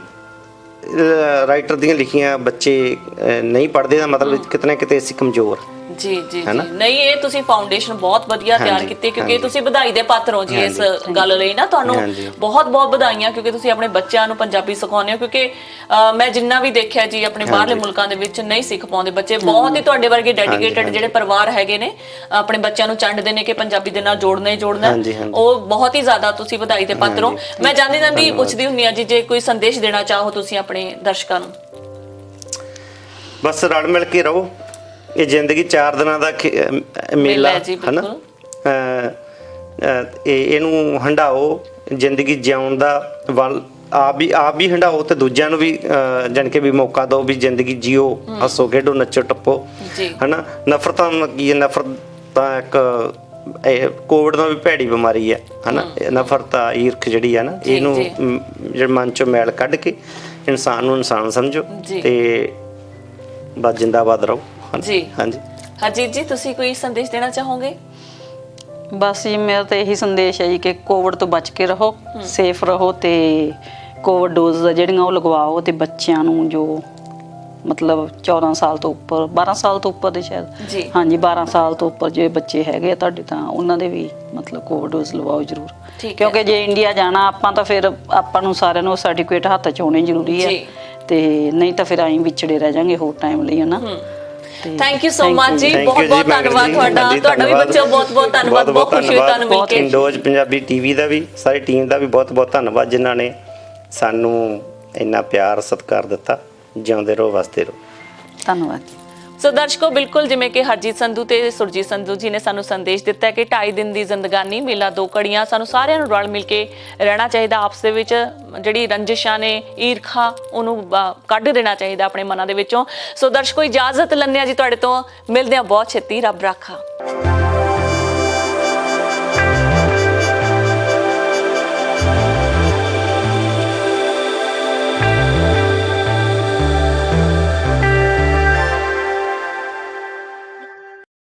ਰਾਈਟਰ ਦੀਆਂ ਲਿਖੀਆਂ ਬੱਚੇ ਨਹੀਂ ਪੜ੍ਹਦੇ ਤਾਂ ਮਤਲਬ ਕਿਤੇ ਨਾ ਕਿਤੇ ਅਸੀਂ ਕਮਜ਼ੋਰ। ਜੀ ਜੀ ਜੀ। ਨਹੀਂ, ਇਹ ਤੁਸੀਂ ਫਾਊਂਡੇਸ਼ਨ ਬਹੁਤ ਵਧੀਆ ਤਿਆਰ ਕੀਤੀ, ਕਿਉਂਕਿ ਤੁਸੀਂ ਵਧਾਈ ਦੇ ਪਾਤਰ ਹੋ ਜੀ ਇਸ ਗੱਲ ਲਈ ਨਾ। ਤੁਹਾਨੂੰ ਬਹੁਤ ਬਹੁਤ ਵਧਾਈਆਂ, ਕਿਉਂਕਿ ਤੁਸੀਂ ਆਪਣੇ ਬੱਚਿਆਂ ਨੂੰ ਪੰਜਾਬੀ ਸਿਖਾਉਂਦੇ ਹੋ। ਕਿਉਂਕਿ ਮੈਂ ਜਿੰਨਾ ਵੀ ਦੇਖਿਆ ਜੀ, ਆਪਣੇ ਬਾਹਰਲੇ ਮੁਲਕਾਂ ਦੇ ਵਿੱਚ ਨਹੀਂ ਸਿੱਖ ਪਾਉਂਦੇ ਬੱਚੇ। ਬਹੁਤ ਹੀ ਤੁਹਾਡੇ ਵਰਗੇ ਡੈਡੀਕੇਟਡ ਜਿਹੜੇ ਪਰਿਵਾਰ ਹੈਗੇ ਨੇ, ਆਪਣੇ ਬੱਚਿਆਂ ਨੂੰ ਚੰਡਦੇ ਨੇ ਕਿ ਪੰਜਾਬੀ ਦੇ ਨਾਲ ਜੋੜਨਾ ਹੀ ਜੋੜਨਾ, ਉਹ ਬਹੁਤ ਹੀ ਜ਼ਿਆਦਾ ਤੁਸੀਂ ਵਧਾਈ ਦੇ ਪਾਤਰ ਹੋ। ਮੈਂ ਜਾਂਦੀ ਜਾਂਦੀ ਪੁੱਛਦੀ ਹੁੰਦੀ ਆ ਜੀ, ਜੇ ਕੋਈ ਸੰਦੇਸ਼ ਦੇਣਾ ਚਾਹੋ ਤੁਸੀਂ ਆਪਣੇ ਦਰਸ਼ਕਾਂ ਨੂੰ। ਬਸ ਰਲ ਮਿਲ ਕੇ ਰਹੋ, ਇਹ ਜ਼ਿੰਦਗੀ 4 ਦਿਨਾਂ ਦਾ ਮੇਲਾ ਹੈ ਨਾ, ਇਹਨੂੰ ਹੰਢਾਓ, ਜ਼ਿੰਦਗੀ ਜਿਉਣ ਦਾ ਵੱਲ ਆਪ ਵੀ ਹੰਢਾਓ ਤੇ ਦੂਜਿਆਂ ਨੂੰ ਵੀ ਜਾਣ ਕੇ ਵੀ ਮੌਕਾ ਦਿਓ ਵੀ ਜ਼ਿੰਦਗੀ ਜੀਓ, ਹੱਸੋ ਖੇਡੋ, ਨੱਚੋ ਟੱਪੋ, ਹਨਾ। ਨਫ਼ਰਤਾਂ ਕੀ ਹੈ? ਨਫ਼ਰਤ ਤਾਂ ਇੱਕ ਕੋਵਿਡ ਨਾਲ ਵੀ ਭੈੜੀ ਬਿਮਾਰੀ ਹੈ, ਹਨਾ। ਨਫ਼ਰਤ, ਈਰਖ ਜਿਹੜੀ ਹੈ ਨਾ, ਇਹਨੂੰ ਜਿਹੜੇ ਮਨ ਚੋਂ ਮੈਲ ਕੱਢ ਕੇ ਇਨਸਾਨ ਨੂੰ ਇਨਸਾਨ ਸਮਝੋ ਤੇ ਬਸ ਜਿੰਦਾਬਾਦ ਰਹੋ। ਜੀ ਹਾਂਜੀ। ਹਰਜੀਤ ਜੀ, ਤੁਸੀਂ ਕੋਈ ਸੰਦੇਸ਼ ਦੇਣਾ ਚਾਹੋਗੇ? ਬਸ ਜੀ, ਮੇਰਾ ਤਾਂ ਇਹੀ ਸੰਦੇਸ਼ ਹੈ ਜੀ ਕਿ ਕੋਵਿਡ ਤੋਂ ਬਚ ਕੇ ਰਹੋ, ਸੇਫ ਰਹੋ ਤੇ ਕੋਵਿਡ ਡੋਜ਼ ਜਿਹੜੀਆਂ ਉਹ ਲਗਵਾਓ, ਤੇ ਬੱਚਿਆਂ ਨੂੰ ਜੋ ਮਤਲਬ 14 ਸਾਲ ਤੋਂ ਉੱਪਰ, 12 ਸਾਲ ਤੋਂ ਉੱਪਰ ਦੇ ਸ਼ਾਇਦ, ਹਾਂਜੀ 12 ਸਾਲ ਤੋਂ ਉੱਪਰ ਜੇ ਬੱਚੇ ਹੈਗੇ ਆ ਤੁਹਾਡੇ, ਤਾਂ ਉਹਨਾਂ ਦੇ ਵੀ ਮਤਲਬ ਕੋਵਿਡ ਡੋਜ਼ ਲਵਾਓ ਜ਼ਰੂਰ। ਕਿਉਂਕਿ ਜੇ ਇੰਡੀਆ ਜਾਣਾ ਆਪਾਂ ਤਾਂ ਫਿਰ ਆਪਾਂ ਨੂੰ ਸਾਰਿਆਂ ਨੂੰ ਸਰਟੀਫਿਕੇਟ ਹੱਥ 'ਚ ਹੋਣੇ ਜ਼ਰੂਰੀ ਹੈ, ਤੇ ਨਹੀਂ ਤਾਂ ਫਿਰ ਐਂ ਵਿਛੜੇ ਰਹਿ ਜਾਾਂਗੇ ਹੋਰ ਟਾਈਮ ਲਈ, ਹਨਾ। ਥੈਂਕ ਯੂ ਸੋ ਮਚ ਜੀ, ਬਹੁਤ ਬਹੁਤ ਧੰਨਵਾਦ ਤੁਹਾਡਾ ਵੀ ਬੱਚਿਓ, ਬਹੁਤ ਬਹੁਤ ਧੰਨਵਾਦ, ਬਹੁਤ ਖੁਸ਼ੀ ਹੋਈ ਤੁਹਾਨੂੰ ਮਿਲ ਕੇ। ਇੰਡੋਜ਼ ਪੰਜਾਬੀ ਟੀਵੀ ਦਾ ਵੀ, ਸਾਰੀ ਟੀਮ ਦਾ ਵੀ ਬਹੁਤ ਬਹੁਤ ਧੰਨਵਾਦ, ਜਿਨ੍ਹਾਂ ਨੇ ਸਾਨੂੰ ਇੰਨਾ ਪਿਆਰ ਸਤਿਕਾਰ ਦਿੱਤਾ। ਜਿਉਂਦੇ ਰਹੋ, ਵਸਦੇ ਰਹੋ। ਧੰਨਵਾਦ। ਸੋ ਦਰਸ਼ਕੋ, ਬਿਲਕੁਲ ਜਿਵੇਂ ਕਿ ਹਰਜੀਤ ਸੰਧੂ ਤੇ ਸੁਰਜੀਤ ਸੰਧੂ ਜੀ ਨੇ ਸਾਨੂੰ ਸੰਦੇਸ਼ ਦਿੱਤਾ ਕਿ 2.5 ਦਿਨ ਦੀ ਜ਼ਿੰਦਗਾਨੀ, ਮੇਲਾ 2 ਕੜੀਆਂ, ਸਾਨੂੰ ਸਾਰਿਆਂ ਨੂੰ ਰਲ ਮਿਲ ਕੇ ਰਹਿਣਾ ਚਾਹੀਦਾ। ਆਪਸ ਦੇ ਵਿੱਚ ਜਿਹੜੀ ਰੰਜਿਸ਼ਾਂ ਨੇ, ਈਰਖਾ, ਉਹਨੂੰ ਕੱਢ ਦੇਣਾ ਚਾਹੀਦਾ ਆਪਣੇ ਮਨਾਂ ਦੇ ਵਿੱਚੋਂ। ਸੋ ਦਰਸ਼ਕੋ, ਇਜਾਜ਼ਤ ਲੈਂਦੇ ਹਾਂ ਜੀ ਤੁਹਾਡੇ ਤੋਂ, ਮਿਲਦੇ ਹਾਂ ਬਹੁਤ ਛੇਤੀ, ਰੱਬ ਰਾਖਾ।